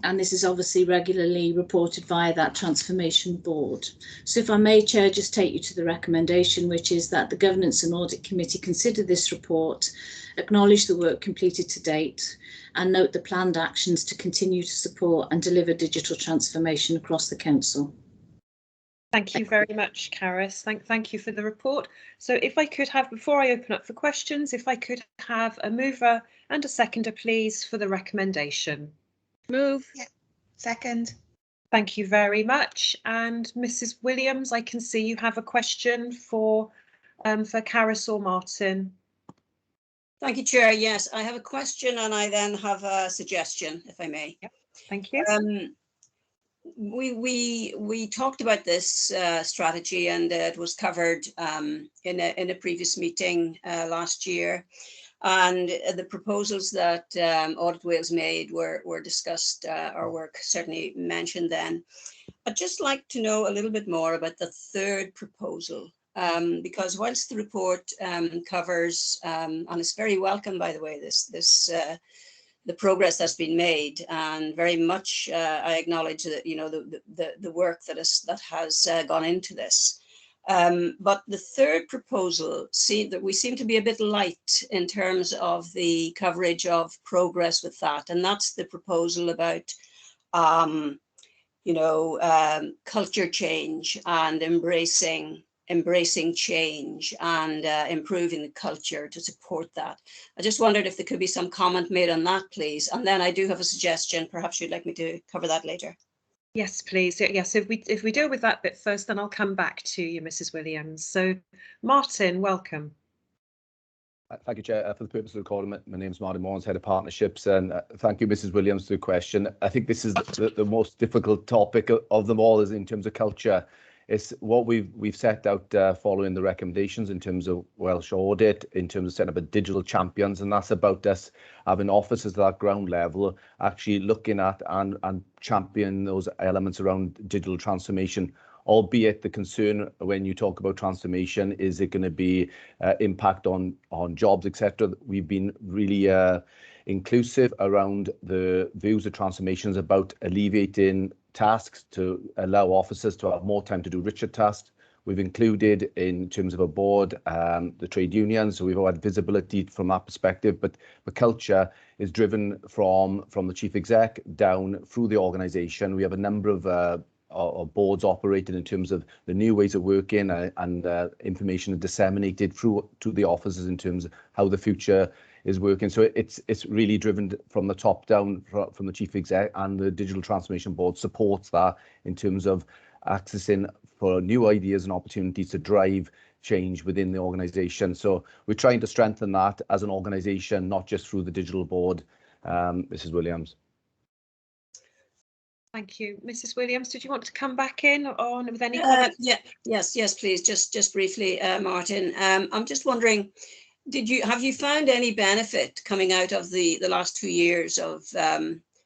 And this is obviously regularly reported via that transformation board. So if I may, Chair, just take you to the recommendation, which is that the Governance and Audit Committee consider this report, acknowledge the work completed to date, and note the planned actions to continue to support and deliver digital transformation across the Council. Thank you very much, Caris. Thank you for the report. So if I could have, before I open up for questions, if I could have a mover and a seconder, please, for the recommendation. Move. Yeah. Second. Thank you very much. And Mrs. Williams, I can see you have a question for Caris or Martin. Thank you, Chair. Yes, I have a question and I then have a suggestion, if I may. Yep. Thank you. We talked about this strategy, and it was covered in a previous meeting last year. And the proposals that Audit Wales made were discussed or were certainly mentioned then. I'd just like to know a little bit more about the third proposal, because whilst the report covers, and it's very welcome, by the way, the progress that's been made, and very much I acknowledge that the work that has gone into this. But the third proposal, we seem to be a bit light in terms of the coverage of progress with that, and that's the proposal about, culture change and embracing change and improving the culture to support that. I just wondered if there could be some comment made on that, please. And then I do have a suggestion. Perhaps you'd like me to cover that later. Yes, please. Yes, if we deal with that bit first, then I'll come back to you, Mrs. Williams. So, Martin, welcome. Thank you, Chair. For the purpose of the call, my name is Martin Morris, Head of Partnerships, and thank you, Mrs. Williams, for the question. I think this is the most difficult topic of them all, is in terms of culture. It's what we've set out following the recommendations in terms of Welsh Audit, in terms of setting up a digital champions, and that's about us having officers at that ground level, actually looking at and champion those elements around digital transformation. Albeit the concern when you talk about transformation, is it going to be impact on jobs, etc. We've been really inclusive around the views of transformations about alleviating tasks to allow officers to have more time to do richer tasks. We've included, in terms of a board, the trade unions, so we've had visibility from that perspective, but the culture is driven from the chief exec down through the organisation. We have a number of boards operated in terms of the new ways of working and information disseminated through to the officers in terms of how the future is working. So it's really driven from the top down, from the chief exec, and the Digital Transformation Board supports that in terms of accessing for new ideas and opportunities to drive change within the organisation. So we're trying to strengthen that as an organisation, not just through the digital board. Mrs. Williams. Thank you. Mrs. Williams, did you want to come back in on with any comments? Yes, please. Just briefly, Martin. I'm just wondering, have you found any benefit coming out of the last 2 years of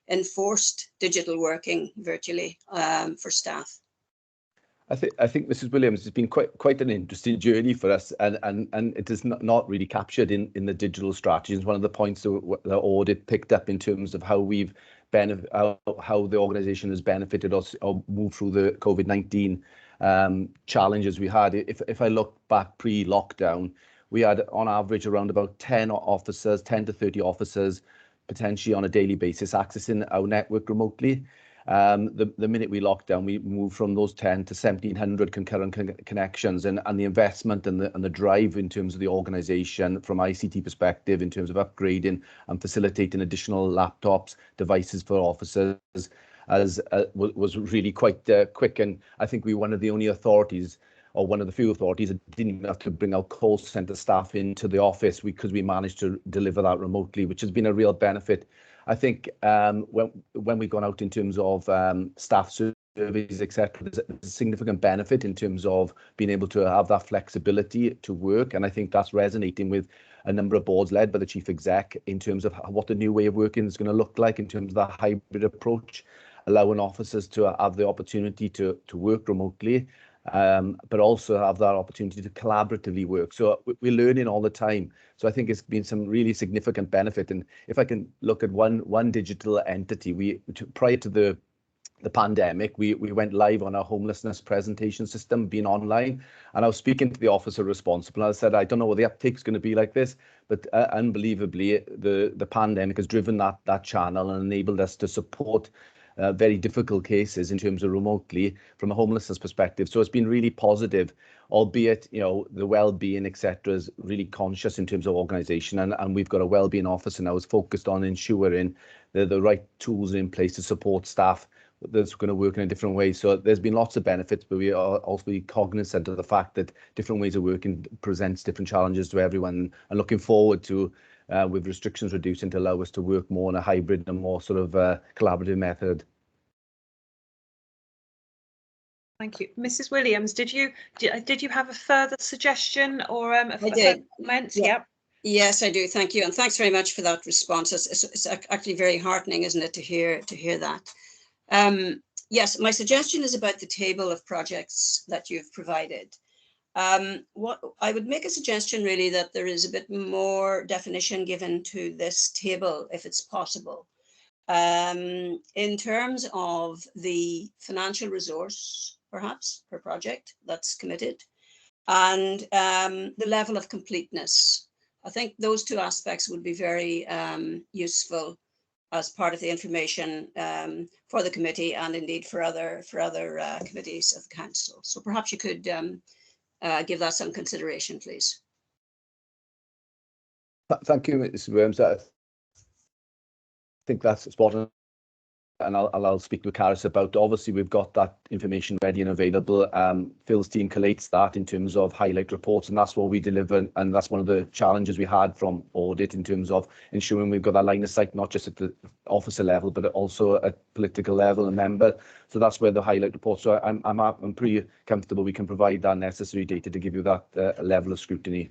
enforced digital working virtually for staff? I think Mrs. Williams has been quite an interesting journey for us, and it is not really captured in the digital strategy. It's one of the points that the audit picked up in terms of how we've how the organisation has benefited us or moved through the COVID-19 challenges we had. If I look back pre-lockdown, we had on average around about 10 to 30 officers potentially on a daily basis accessing our network remotely. The minute we locked down, we moved from those 10 to 1,700 concurrent connections, and the investment and the drive in terms of the organisation from ICT perspective, in terms of upgrading and facilitating additional laptops, devices for officers, was really quite quick. And I think we were one of the only authorities, or one of the few authorities, that didn't even have to bring our call centre staff into the office because we managed to deliver that remotely, which has been a real benefit. I think when we've gone out in terms of staff surveys, etc., there's a significant benefit in terms of being able to have that flexibility to work. And I think that's resonating with a number of boards led by the chief exec in terms of what the new way of working is going to look like in terms of the hybrid approach, allowing officers to have the opportunity to work remotely, but also have that opportunity to collaboratively work. So we're learning all the time. So I think it's been some really significant benefit. And if I can look at one digital entity, prior to the pandemic, we went live on our homelessness presentation system, being online. And I was speaking to the officer responsible, and I said, I don't know what the uptake's going to be like this, but unbelievably, the pandemic has driven that channel and enabled us to support very difficult cases in terms of remotely from a homelessness perspective. So it's been really positive, albeit, the well-being, etc., is really conscious in terms of organisation. And we've got a well-being officer now who's focused on ensuring the right tools are in place to support staff that's going to work in a different way. So there's been lots of benefits, but we are also cognizant of the fact that different ways of working presents different challenges to everyone, and looking forward to with restrictions reducing to allow us to work more in a hybrid and more sort of collaborative method. Thank you. Mrs. Williams, did you have a further suggestion or a further comment? Yeah. Yes, I do. Thank you. And thanks very much for that response. It's actually very heartening, isn't it, to hear that. Yes, my suggestion is about the table of projects that you've provided. What I would make a suggestion really that there is a bit more definition given to this table, if it's possible, in terms of the financial resource, perhaps, per project that's committed, and the level of completeness. I think those two aspects would be very useful as part of the information for the committee, and indeed for other committees of the council. So perhaps you could give that some consideration, please. Thank you, Mrs. Williams. I think that's spot on, and I'll speak to Caris about. Obviously, we've got that information ready and available. Phil's team collates that in terms of highlight reports, and that's what we deliver. And that's one of the challenges we had from audit in terms of ensuring we've got that line of sight, not just at the officer level, but also at political level and member. So that's where the highlight reports. So I'm pretty comfortable we can provide that necessary data to give you that level of scrutiny,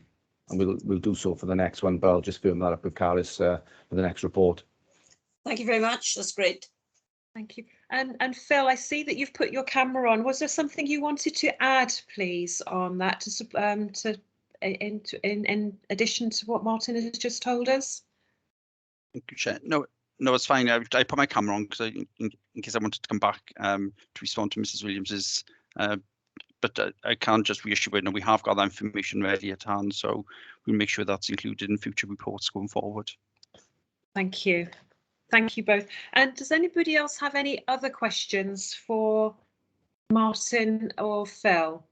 and we'll do so for the next one. But I'll just firm that up with Caris for the next report. Thank you very much. That's great. Thank you. And Phil, I see that you've put your camera on. Was there something you wanted to add, please, on that in addition to what Martin has just told us? Thank you, Chair. No, it's fine. I put my camera on because in case I wanted to come back to respond to Mrs. Williams's. But I can't just reassure it. No, we have got that information ready at hand, so we'll make sure that's included in future reports going forward. Thank you. Thank you both. And does anybody else have any other questions for Martin or Phil?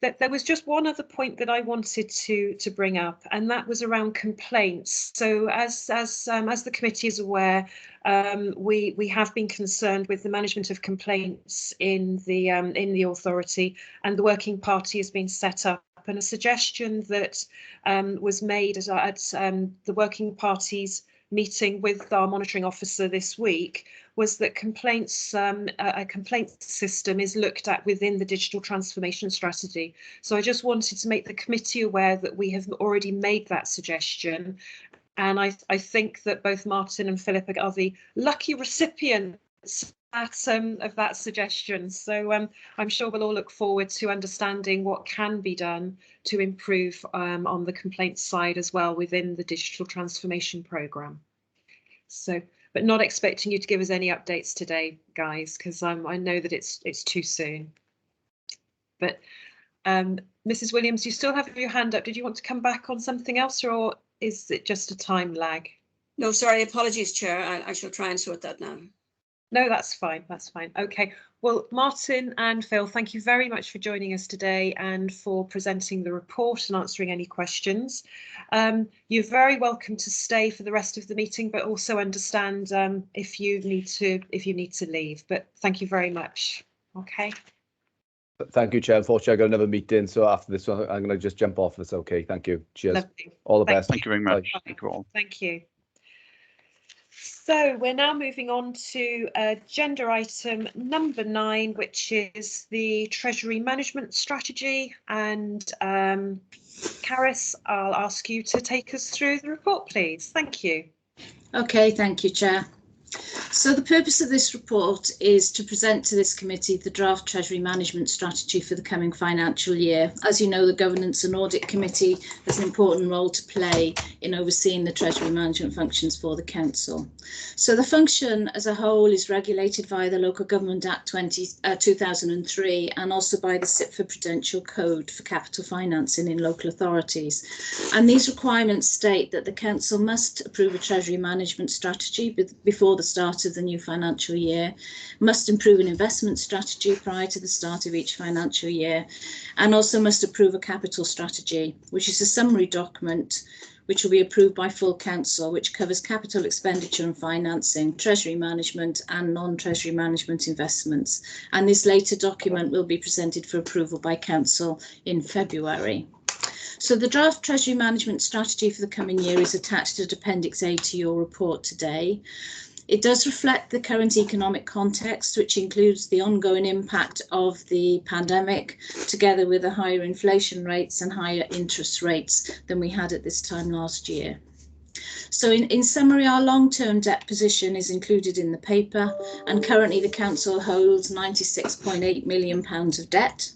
There was just one other point that I wanted to bring up, and that was around complaints. So as the committee is aware, we have been concerned with the management of complaints in the authority, and the working party has been set up. And a suggestion that was made at the working party's meeting with our monitoring officer this week was that complaints, a complaint system is looked at within the digital transformation strategy. So I just wanted to make the committee aware that we have already made that suggestion. And I think that both Martin and Philip are the lucky recipients of that suggestion. So I'm sure we'll all look forward to understanding what can be done to improve on the complaints side as well within the digital transformation programme. So, but not expecting you to give us any updates today, guys, because I know that it's too soon. But Mrs. Williams, you still have your hand up. Did you want to come back on something else, or is it just a time lag? No, sorry, apologies, Chair. I shall try and sort that now. No, that's fine. That's fine. OK, well, Martin and Phil, thank you very much for joining us today and for presenting the report and answering any questions. You're very welcome to stay for the rest of the meeting, but also understand if you need to leave. But thank you very much. OK. Thank you, Chair. Unfortunately, I've got another meeting, so after this one, I'm going to just jump off. That's OK. Thank you. Cheers. Lovely. All the best. Thank you very much. Bye. Thank you all. Thank you. So we're now moving on to agenda item number 9, which is the Treasury Management Strategy. And Caris, I'll ask you to take us through the report, please. Thank you. Okay, thank you, Chair. So the purpose of this report is to present to this committee the draft Treasury Management Strategy for the coming financial year. As you know, the Governance and Audit Committee has an important role to play in overseeing the Treasury management functions for the Council. So the function as a whole is regulated via the Local Government Act 2003 and also by the CIPFA Prudential Code for capital financing in local authorities. And these requirements state that the Council must approve a Treasury Management Strategy before the start of the new financial year, must improve an investment strategy prior to the start of each financial year, and also must approve a capital strategy, which is a summary document which will be approved by full council, which covers capital expenditure and financing, treasury management and non-treasury management investments. And this later document will be presented for approval by council in February. So the draft Treasury Management Strategy for the coming year is attached as Appendix A to your report today. It does reflect the current economic context, which includes the ongoing impact of the pandemic, together with the higher inflation rates and higher interest rates than we had at this time last year. So in summary, our long-term debt position is included in the paper, and currently the Council holds £96.8 million of debt.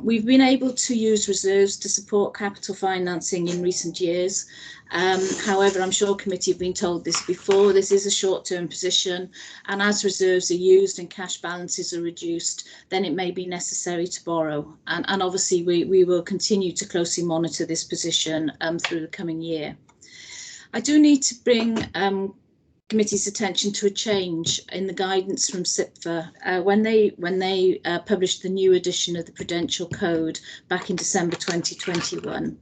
We've been able to use reserves to support capital financing in recent years. However, I'm sure committee have been told this before, this is a short-term position, and as reserves are used and cash balances are reduced, then it may be necessary to borrow. And obviously we will continue to closely monitor this position through the coming year. I do need to bring committee's attention to a change in the guidance from CIPFA when they published the new edition of the Prudential Code back in December 2021.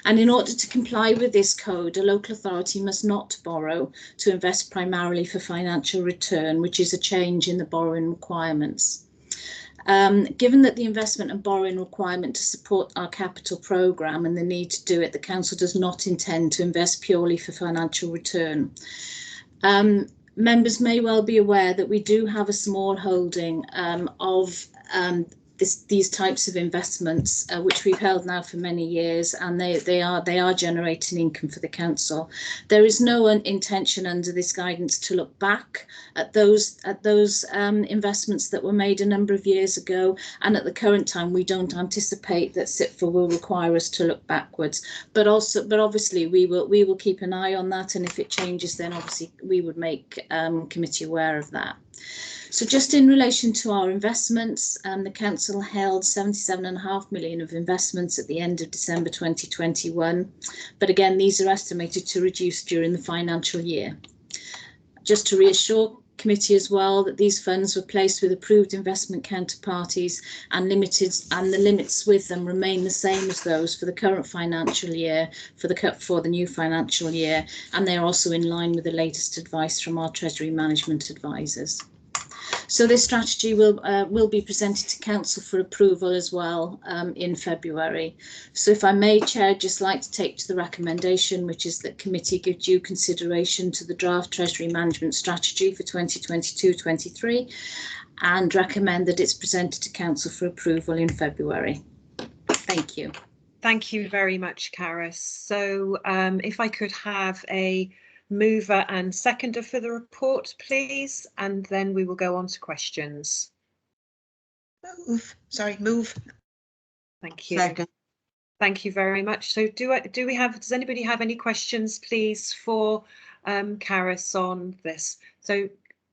And in order to comply with this code, a local authority must not borrow to invest primarily for financial return, which is a change in the borrowing requirements. Given that the investment and borrowing requirement to support our capital programme and the need to do it, the Council does not intend to invest purely for financial return. Members may well be aware that we do have a small holding of these types of investments, which we've held now for many years, and they are generating income for the council. There is no intention under this guidance to look back at those investments that were made a number of years ago, and at the current time we don't anticipate that CIPFA will require us to look backwards. But obviously we will keep an eye on that, and if it changes, then obviously we would make committee aware of that. So just in relation to our investments, the Council held £77.5 million of investments at the end of December 2021. But again, these are estimated to reduce during the financial year. Just to reassure committee as well that these funds were placed with approved investment counterparties and the limits with them remain the same as those for the current financial year for the new financial year, and they are also in line with the latest advice from our Treasury management advisors. So this strategy will be presented to Council for approval as well in February. So if I may, Chair, I'd just like to take to the recommendation, which is that committee give due consideration to the draft Treasury Management Strategy for 2022-23 and recommend that it's presented to Council for approval in February. Thank you. Thank you very much, Caris. So if I could have a mover and seconder for the report, please, and then we will go on to questions. Move. Thank you. Second. Thank you very much. So does anybody have any questions, please, for Caris on this? So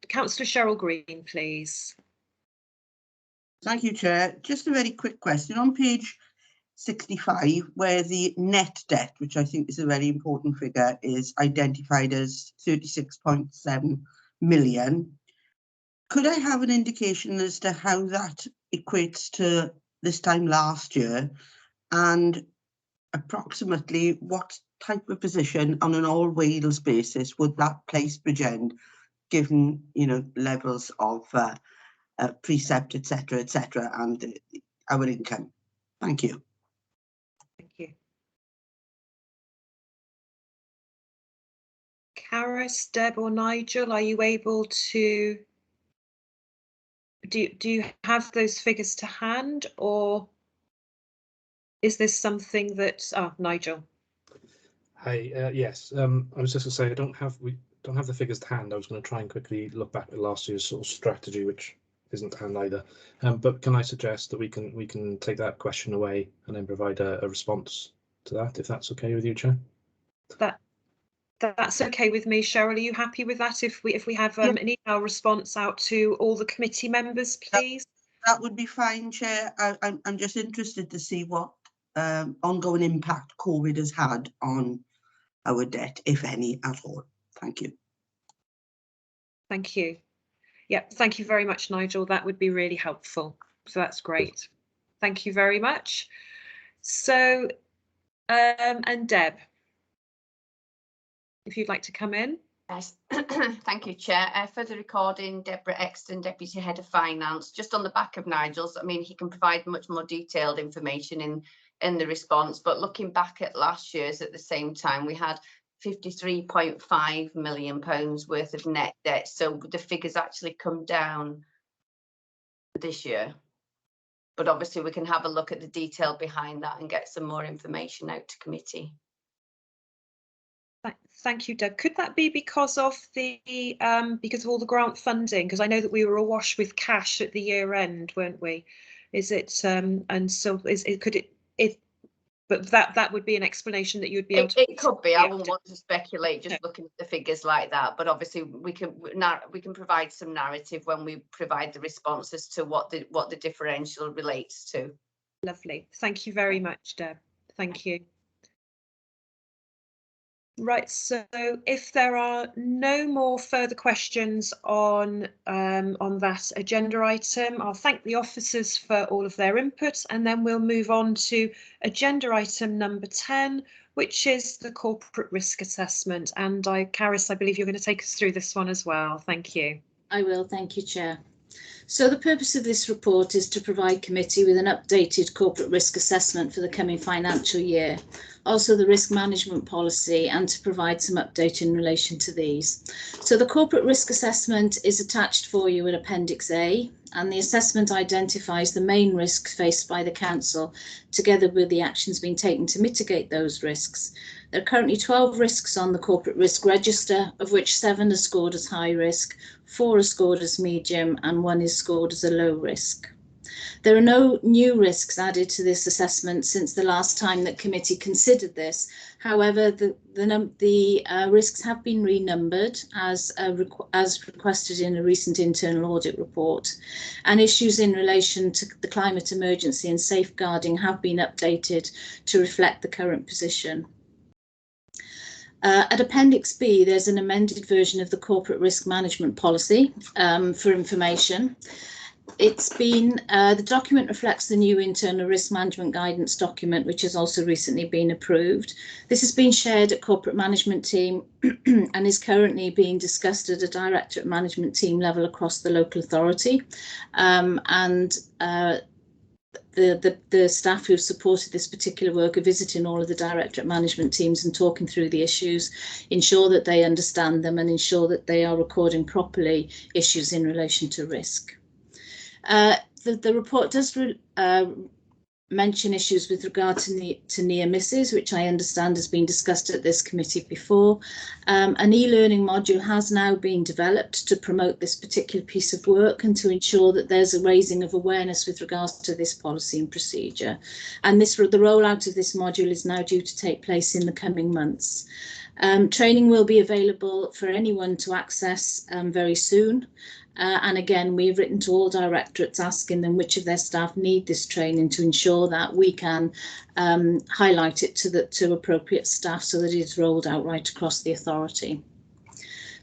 Councillor Cheryl Green, please. Thank you, Chair. Just a very quick question. On page 65, where the net debt, which I think is a very important figure, is identified as 36.7 million. Could I have an indication as to how that equates to this time last year, and approximately what type of position on an all Wales basis would that place Bridgend, given, you know, levels of precept, etc., and our income? Thank you. Thank you. Caris, Deb or Nigel, are you able to, do you have those figures to hand, or is this something that, Nigel? Hi, yes, I was just going to say, we don't have the figures to hand. I was going to try and quickly look back at last year's sort of strategy, which isn't to hand either. But can I suggest that we can take that question away and then provide a response to that, if that's okay with you, Chair? That's okay with me, Cheryl. Are you happy with that? If we have an email response out to all the committee members, please. That would be fine, Chair. I'm just interested to see what ongoing impact COVID has had on our debt, if any at all. Thank you. Thank you. Yeah, thank you very much, Nigel. That would be really helpful. So that's great. Thank you very much. So, and Deb, if you'd like to come in. Yes, thank you, Chair. For the recording, Deborah Exton, Deputy Head of Finance. Just on the back of Nigel's, I mean, he can provide much more detailed information in the response, but looking back at last year's at the same time, we had £53.5 million worth of net debt. So the figures actually come down this year. But obviously we can have a look at the detail behind that and get some more information out to committee. Thank you, Deb. Could that be because of because of all the grant funding? Because I know that we were awash with cash at the year end, weren't we? Is it and so but that would be an explanation that you'd be able to. It could be. I wouldn't want to speculate just looking at the figures like that. But obviously we can provide some narrative when we provide the responses to what the differential relates to. Lovely. Thank you very much, Deb. Thank you. Right, so if there are no more further questions on that agenda item, I'll thank the officers for all of their input, and then we'll move on to agenda item number 10, which is the corporate risk assessment. And Caris, I believe you're going to take us through this one as well. Thank you. I will, thank you, Chair. So the purpose of this report is to provide committee with an updated corporate risk assessment for the coming financial year, also the risk management policy, and to provide some update in relation to these. So the corporate risk assessment is attached for you in Appendix A, and the assessment identifies the main risks faced by the council, together with the actions being taken to mitigate those risks. There are currently 12 risks on the corporate risk register, of which 7 are scored as high risk, 4 are scored as medium, and 1 is scored as a low risk. There are no new risks added to this assessment since the last time that committee considered this. However, the risks have been renumbered as requested in a recent internal audit report, and issues in relation to the climate emergency and safeguarding have been updated to reflect the current position. At Appendix B, there's an amended version of the corporate risk management policy for information. It's been, the document reflects the new internal risk management guidance document, which has also recently been approved. This has been shared at corporate management team and is currently being discussed at a directorate management team level across the local authority. The staff who've supported this particular work are visiting all of the directorate management teams and talking through the issues, ensure that they understand them and ensure that they are recording properly issues in relation to risk. The report does mention issues with regard to near misses, which I understand has been discussed at this committee before. An e-learning module has now been developed to promote this particular piece of work and to ensure that there's a raising of awareness with regards to this policy and procedure. And the rollout of this module is now due to take place in the coming months. Training will be available for anyone to access very soon. And again, we've written to all directorates asking them which of their staff need this training to ensure that we can highlight it to appropriate staff so that it is rolled out right across the authority.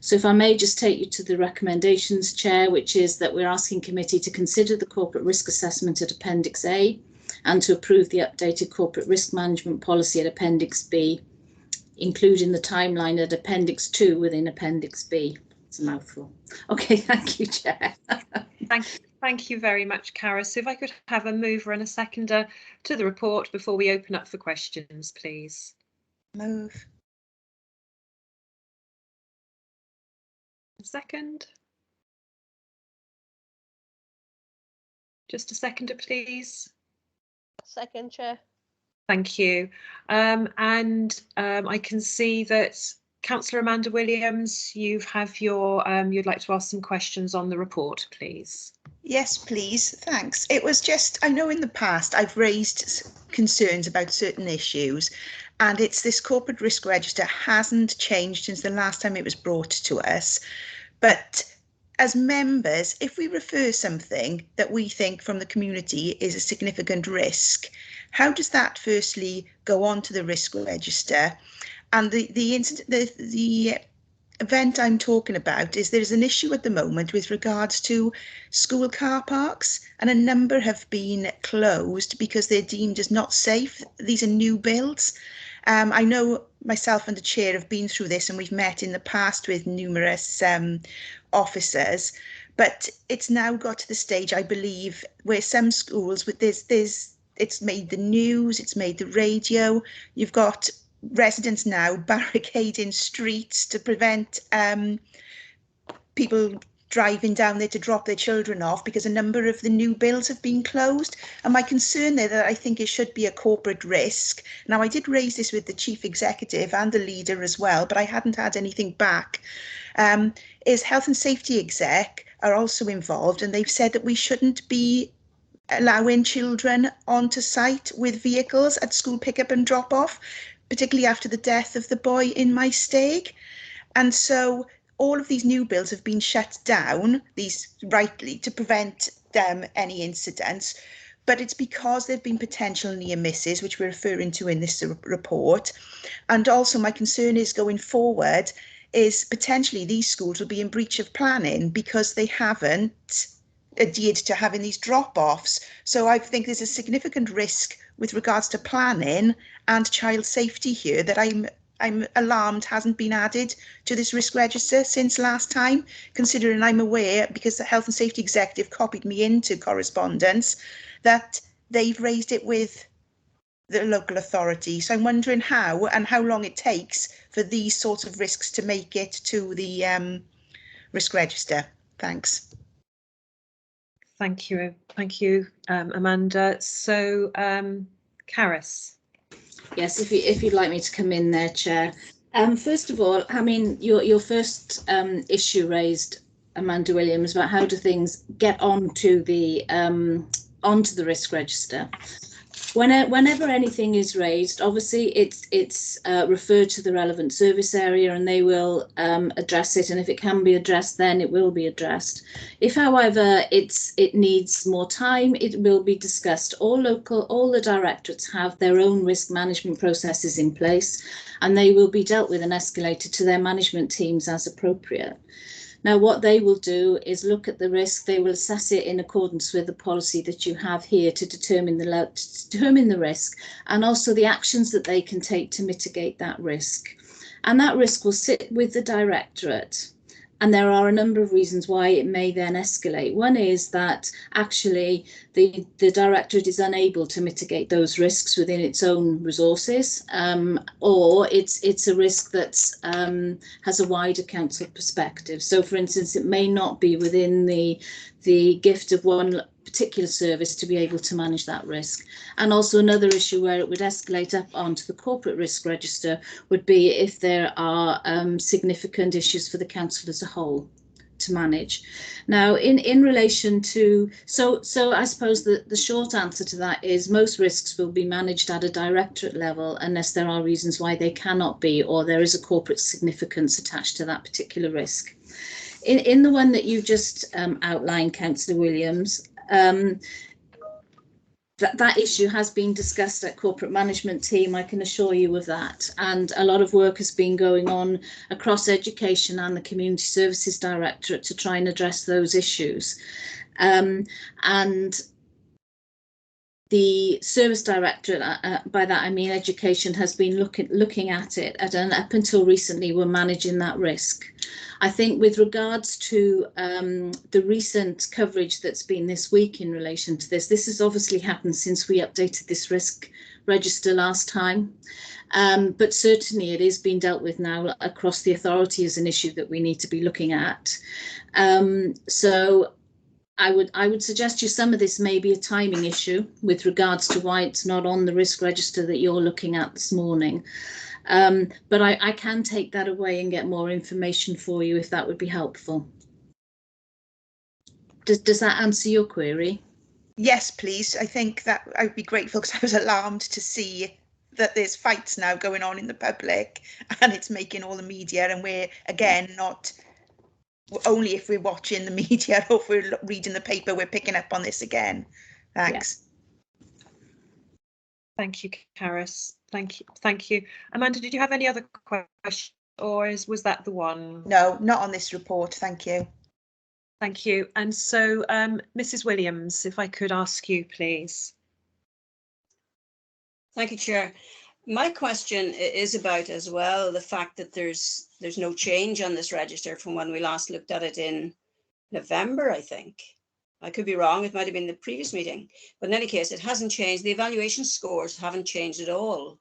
So if I may just take you to the recommendations, Chair, which is that we're asking committee to consider the corporate risk assessment at Appendix A and to approve the updated corporate risk management policy at Appendix B, including the timeline at Appendix 2 within Appendix B. It's a mouthful. Okay, thank you, Chair. Thank you very much, Cara. So if I could have a mover and a seconder to the report before we open up for questions, please. Move. A second. Just a seconder, please. Second, Chair. Thank you. I can see that Councillor Amanda Williams, you'd like to ask some questions on the report, please. Yes, please. Thanks. It was just, I know in the past I've raised concerns about certain issues, and it's this corporate risk register hasn't changed since the last time it was brought to us. But as members, if we refer something that we think from the community is a significant risk, how does that firstly go on to the risk register? And the event I'm talking about is there's an issue at the moment with regards to school car parks, and a number have been closed because they're deemed as not safe. These are new builds. I know myself and the chair have been through this, and we've met in the past with numerous officers, but it's now got to the stage, I believe, where some schools with it's made the news, it's made the radio. You've got residents now barricading streets to prevent people driving down there to drop their children off because a number of the new builds have been closed. And my concern there, that I think it should be a corporate risk. Now, I did raise this with the chief executive and the leader as well, but I hadn't had anything back. Is health and safety exec are also involved, and they've said that we shouldn't be allowing children onto site with vehicles at school pickup and drop off, particularly after the death of the boy in my stake. And so all of these new builds have been shut down, these rightly, to prevent any incidents. But it's because there've been potential near misses, which we're referring to in this report. And also my concern is going forward is potentially these schools will be in breach of planning because they haven't adhered to having these drop-offs. So I think there's a significant risk with regards to planning and child safety here that I'm alarmed hasn't been added to this risk register since last time, considering I'm aware, because the health and safety executive copied me into correspondence, that they've raised it with the local authority. So I'm wondering how and how long it takes for these sorts of risks to make it to the risk register. Thanks. Thank you, Amanda. So, Caris. Yes, if you'd like me to come in there, Chair. First of all, I mean, your first issue raised, Amanda Williams, about how do things get onto the risk register. Whenever anything is raised, obviously it's referred to the relevant service area and they will address it, and if it can be addressed, then it will be addressed. If, however, it needs more time, it will be discussed. All the directorates have their own risk management processes in place, and they will be dealt with and escalated to their management teams as appropriate. Now, what they will do is look at the risk. They will assess it in accordance with the policy that you have here to determine the risk, and also the actions that they can take to mitigate that risk. And that risk will sit with the directorate. And there are a number of reasons why it may then escalate. One is that actually the directorate is unable to mitigate those risks within its own resources, or it's a risk that has a wider council perspective. So, for instance, it may not be within the gift of one particular service to be able to manage that risk. And also another issue where it would escalate up onto the corporate risk register would be if there are significant issues for the council as a whole to manage. Now, in relation to, so I suppose the short answer to that is most risks will be managed at a directorate level unless there are reasons why they cannot be, or there is a corporate significance attached to that particular risk. In the one that you just outlined, Councillor Williams, that issue has been discussed at corporate management team, I can assure you of that, and a lot of work has been going on across education and the community services directorate to try and address those issues, and the service directorate, by that I mean education, has been looking at it, and up until recently we're managing that risk. I think with regards to the recent coverage that's been this week in relation to this has obviously happened since we updated this risk register last time. But certainly it is being dealt with now across the authority as an issue that we need to be looking at. So I would suggest to you some of this may be a timing issue with regards to why it's not on the risk register that you're looking at this morning. But I can take that away and get more information for you if that would be helpful. Does that answer your query? Yes, please. I think that I would be grateful, because I was alarmed to see that there's fights now going on in the public and it's making all the media, and we're again not only if we're watching the media or if we're reading the paper, we're picking up on this again. Thanks. Yeah. Thank you, Caris. Thank you. Amanda, did you have any other questions, or was that the one? No, not on this report. Thank you. Thank you. And so, Mrs. Williams, if I could ask you, please. Thank you, Chair. My question is about as well the fact that there's no change on this register from when we last looked at it in November, I think. I could be wrong, it might have been the previous meeting, but in any case, it hasn't changed. The evaluation scores haven't changed at all.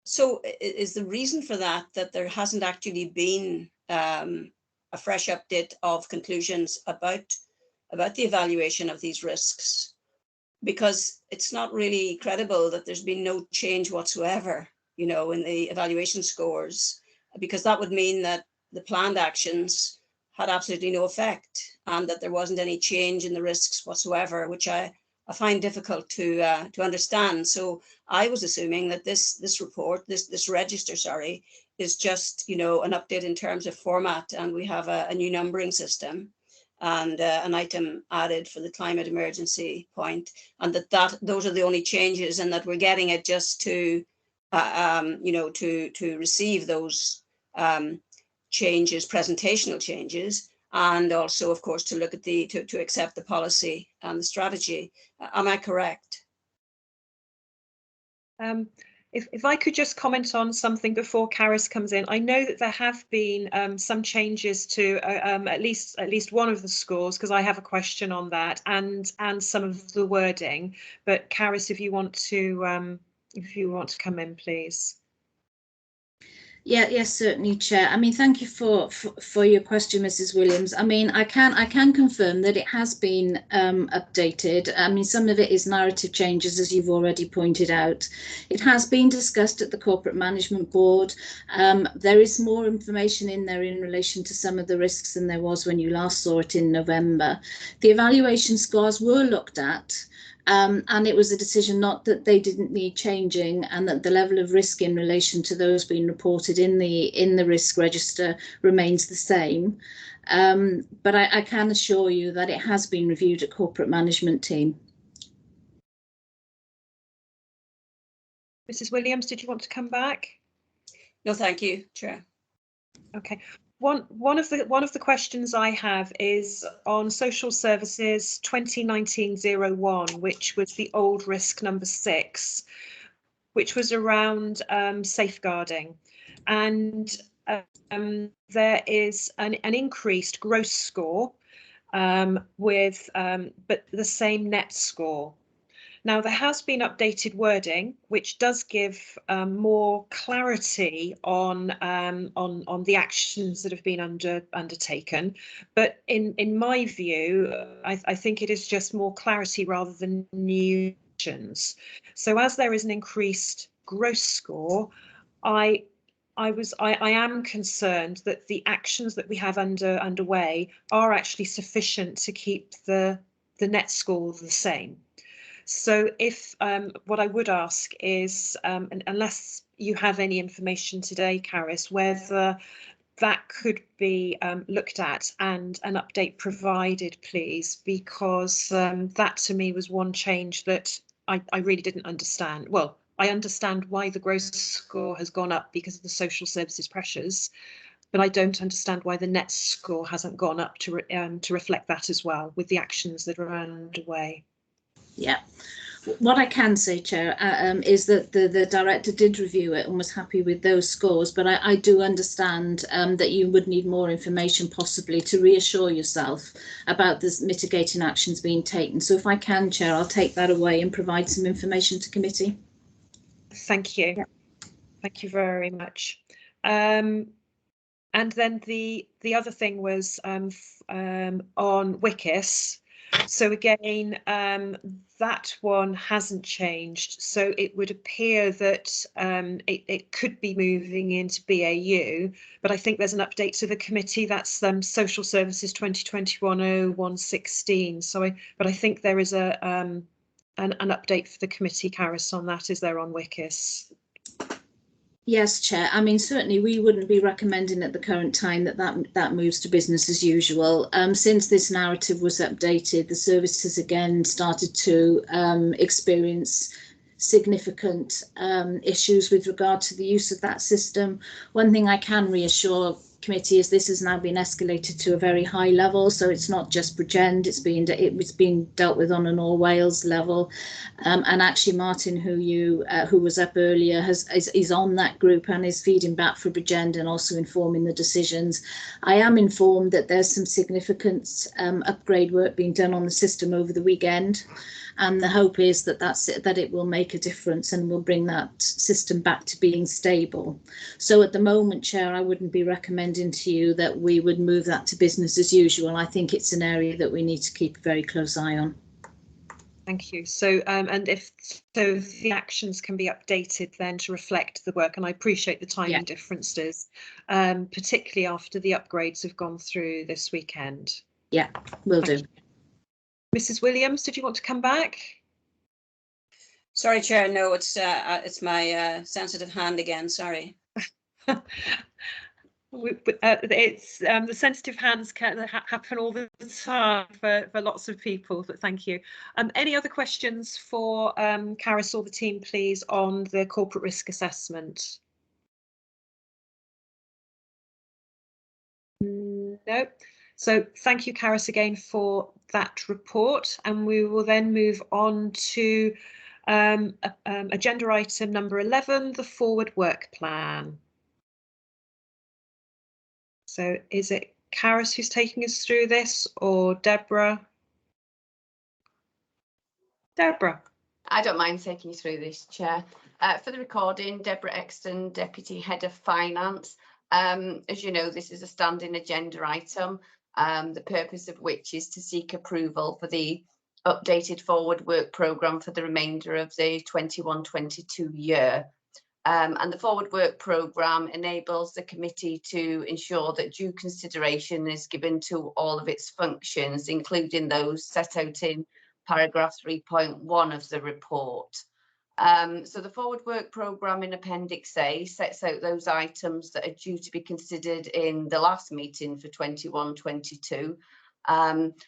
So is the reason for that there hasn't actually been a fresh update of conclusions about the evaluation of these risks? Because it's not really credible that there's been no change whatsoever, in the evaluation scores, because that would mean that the planned actions had absolutely no effect and that there wasn't any change in the risks whatsoever, which I find difficult to understand. So I was assuming that this report, this register, sorry, is just, an update in terms of format, and we have a new numbering system and an item added for the climate emergency point, and those are the only changes, and that we're getting it just to, to receive those changes, presentational changes, and also, of course, to look at to accept the policy and the strategy. Am I correct? If I could just comment on something before Caris comes in. I know that there have been some changes to at least one of the scores, because I have a question on that, and some of the wording. But Caris, if you want to come in, please. Yeah, yes, certainly, Chair. I mean, thank you for your question, Mrs. Williams. I mean, I can confirm that it has been updated. I mean, some of it is narrative changes, as you've already pointed out. It has been discussed at the Corporate Management Board. There is more information in there in relation to some of the risks than there was when you last saw it in November. The evaluation scores were looked at. And it was a decision not that they didn't need changing, and that the level of risk in relation to those being reported in the risk register remains the same. But I can assure you that it has been reviewed at corporate management team. Mrs. Williams, did you want to come back? No, thank you, Chair. Okay. one of the questions I have is on social services 2019-01, which was the old risk number 6, which was around safeguarding, and there is an increased gross score with but the same net score. Now, there has been updated wording, which does give more clarity on the actions that have been undertaken. But in my view, I think it is just more clarity rather than new actions. So as there is an increased gross score, I am concerned that the actions that we have underway are actually sufficient to keep the net score the same. So if what I would ask is, unless you have any information today, Caris, whether that could be looked at and an update provided, please, because that to me was one change that I really didn't understand. Well, I understand why the gross score has gone up because of the social services pressures, but I don't understand why the net score hasn't gone up to reflect that as well with the actions that are underway. Yeah. What I can say, Chair, is that the director did review it and was happy with those scores, but I do understand that you would need more information possibly to reassure yourself about the mitigating actions being taken. So if I can, Chair, I'll take that away and provide some information to committee. Thank you. Yeah. Thank you very much. And then the other thing was on Wikis. So again, that one hasn't changed. So it would appear that it could be moving into BAU, but I think there's an update to the committee. That's Social Services 2021-0116. So but I think there is an update for the committee, Caris, on that. Is there on Wikis? Yes, Chair. I mean, certainly we wouldn't be recommending at the current time that moves to business as usual. Since this narrative was updated, the services again started to experience significant issues with regard to the use of that system. One thing I can reassure committee is this has now been escalated to a very high level, so it's not just Bridgend, it's being dealt with on an all Wales level, and actually Martin, who was up earlier, is on that group and is feeding back for Bridgend and also informing the decisions. I am informed that there's some significant upgrade work being done on the system over the weekend, and the hope is that it will make a difference and will bring that system back to being stable. So at the moment, Chair, I wouldn't be recommending to you that we would move that to business as usual. I think it's an area that we need to keep a very close eye on. Thank you. So and if so, the actions can be updated then to reflect the work, and I appreciate the timing differences, particularly after the upgrades have gone through this weekend. Yeah, will do. Mrs. Williams, did you want to come back? Sorry, Chair. No, it's my sensitive hand again. Sorry. It's the sensitive hands can happen all the time for lots of people, but thank you. Any other questions for Caris or the team, please, on the corporate risk assessment? No. So thank you, Caris, again for that report, and we will then move on to agenda item number 11, the forward work plan. So is it Caris who's taking us through this, or Deborah? Deborah. I don't mind taking you through this, Chair. For the recording, Deborah Exton, Deputy Head of Finance. As you know, this is a standing agenda item, the purpose of which is to seek approval for the updated forward work programme for the remainder of the 21-22 year. And the forward work programme enables the committee to ensure that due consideration is given to all of its functions, including those set out in paragraph 3.1 of the report. So the forward work programme in Appendix A sets out those items that are due to be considered in the last meeting for 21-22,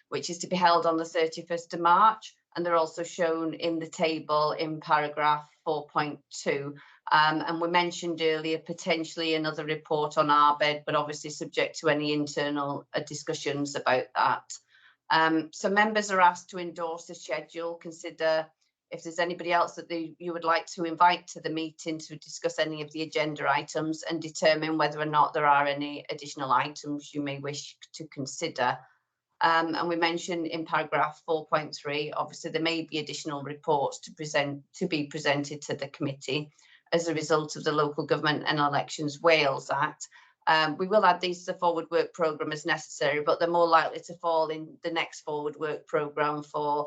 which is to be held on the 31st of March. And they're also shown in the table in paragraph 4.2. And we mentioned earlier potentially another report on RBED, but obviously subject to any internal discussions about that. So members are asked to endorse the schedule, consider if there's anybody else that you would like to invite to the meeting to discuss any of the agenda items, and determine whether or not there are any additional items you may wish to consider. And we mentioned in paragraph 4.3, obviously there may be additional reports to be presented to the committee as a result of the Local Government and Elections Wales Act. We will add these to the forward work programme as necessary, but they're more likely to fall in the next forward work programme for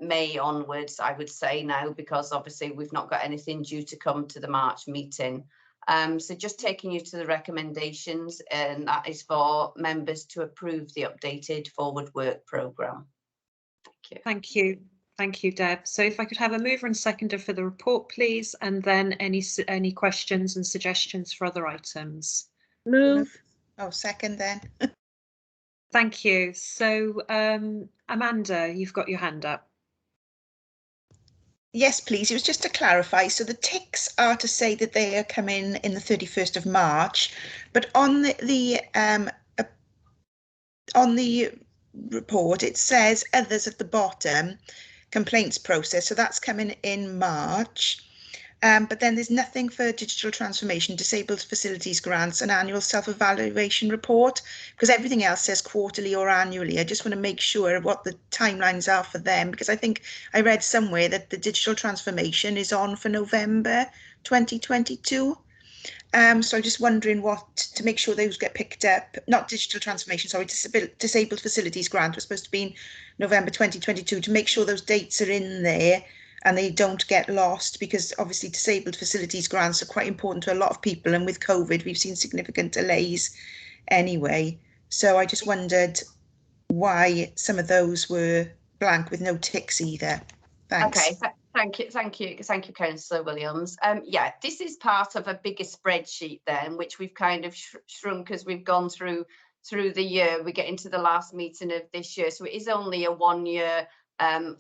May onwards, I would say now, because obviously we've not got anything due to come to the March meeting. So just taking you to the recommendations, and that is for members to approve the updated forward work programme. Thank you. Thank you. Thank you, Deb. So if I could have a mover and seconder for the report, please, and then any questions and suggestions for other items. Move. Oh, second then. Thank you. So Amanda, you've got your hand up. Yes, please. It was just to clarify. So the ticks are to say that they are coming in the 31st of March, but on the report it says others at the bottom, complaints process. So that's coming in March. But then there's nothing for digital transformation, disabled facilities grants, and annual self-evaluation report, because everything else says quarterly or annually. I just want to make sure what the timelines are for them, because I think I read somewhere that the digital transformation is on for November 2022. So I'm just wondering to make sure those get picked up. Not digital transformation, sorry, disabled facilities grant was supposed to be in November 2022, to make sure those dates are in there and they don't get lost, because obviously disabled facilities grants are quite important to a lot of people, and with COVID we've seen significant delays anyway. So I just wondered why some of those were blank with no ticks either. Thanks. Okay, thank you, Councillor Williams. Yeah, this is part of a bigger spreadsheet then, which we've kind of shrunk as we've gone through the year. We get into the last meeting of this year, so it is only a 1 year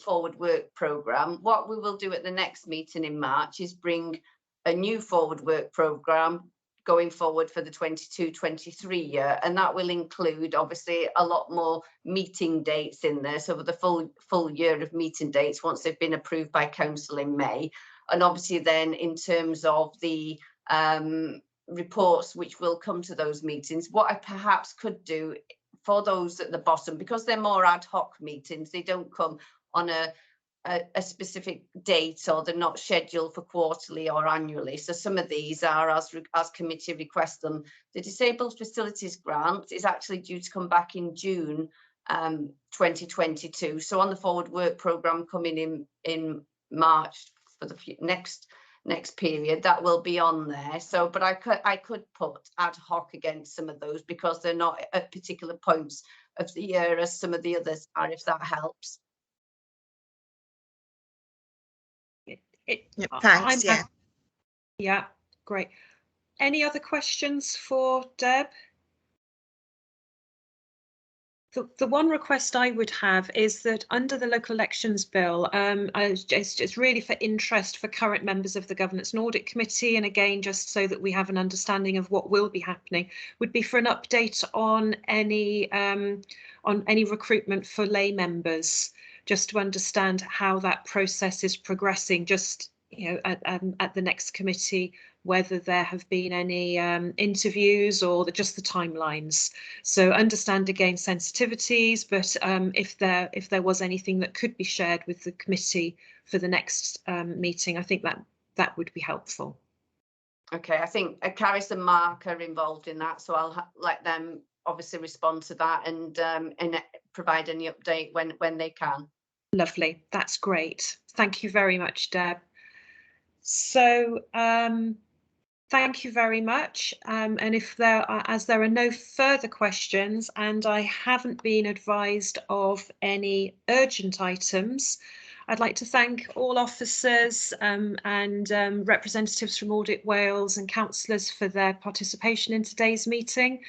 forward work programme. What we will do at the next meeting in March is bring a new forward work programme going forward for the 22-23 year, and that will include obviously a lot more meeting dates in there, so the full year of meeting dates once they've been approved by council in May. And obviously then in terms of the reports which will come to those meetings, what I perhaps could do for those at the bottom, because they're more ad hoc meetings, they don't come on a specific date, or they're not scheduled for quarterly or annually. So some of these are as committee request them. The disabled facilities grant is actually due to come back in June 2022. So on the forward work programme coming in March for the next period, that will be on there. So but I could put ad hoc against some of those, because they're not at particular points of the year as some of the others are, if that helps. Thanks. Yeah, great. Any other questions for Deb? The one request I would have is that under the local elections bill, it's really for interest for current members of the Governance and Audit Committee, and again just so that we have an understanding of what will be happening, would be for an update on any recruitment for lay members, just to understand how that process is progressing, just at the next committee, whether there have been any interviews or just the timelines. So understand again sensitivities, but if there was anything that could be shared with the committee for the next meeting, I think that would be helpful. Okay, I think Caris and Mark are involved in that, so I'll let them obviously respond to that and provide any update when they can. Lovely, that's great. Thank you very much, Deb. So thank you very much. And as there are no further questions, and I haven't been advised of any urgent items, I'd like to thank all officers and representatives from Audit Wales and councillors for their participation in today's meeting,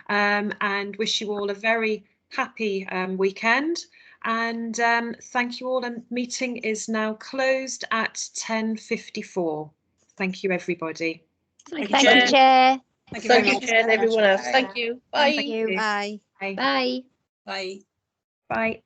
and wish you all a very happy weekend. And thank you all. And meeting is now closed at 10:54. Thank you, everybody. Thank Thank you, Chair. Thank you very much. Chair, and everyone else. Thank you. Bye. Thank you. Bye. Bye. Bye. Bye. Bye.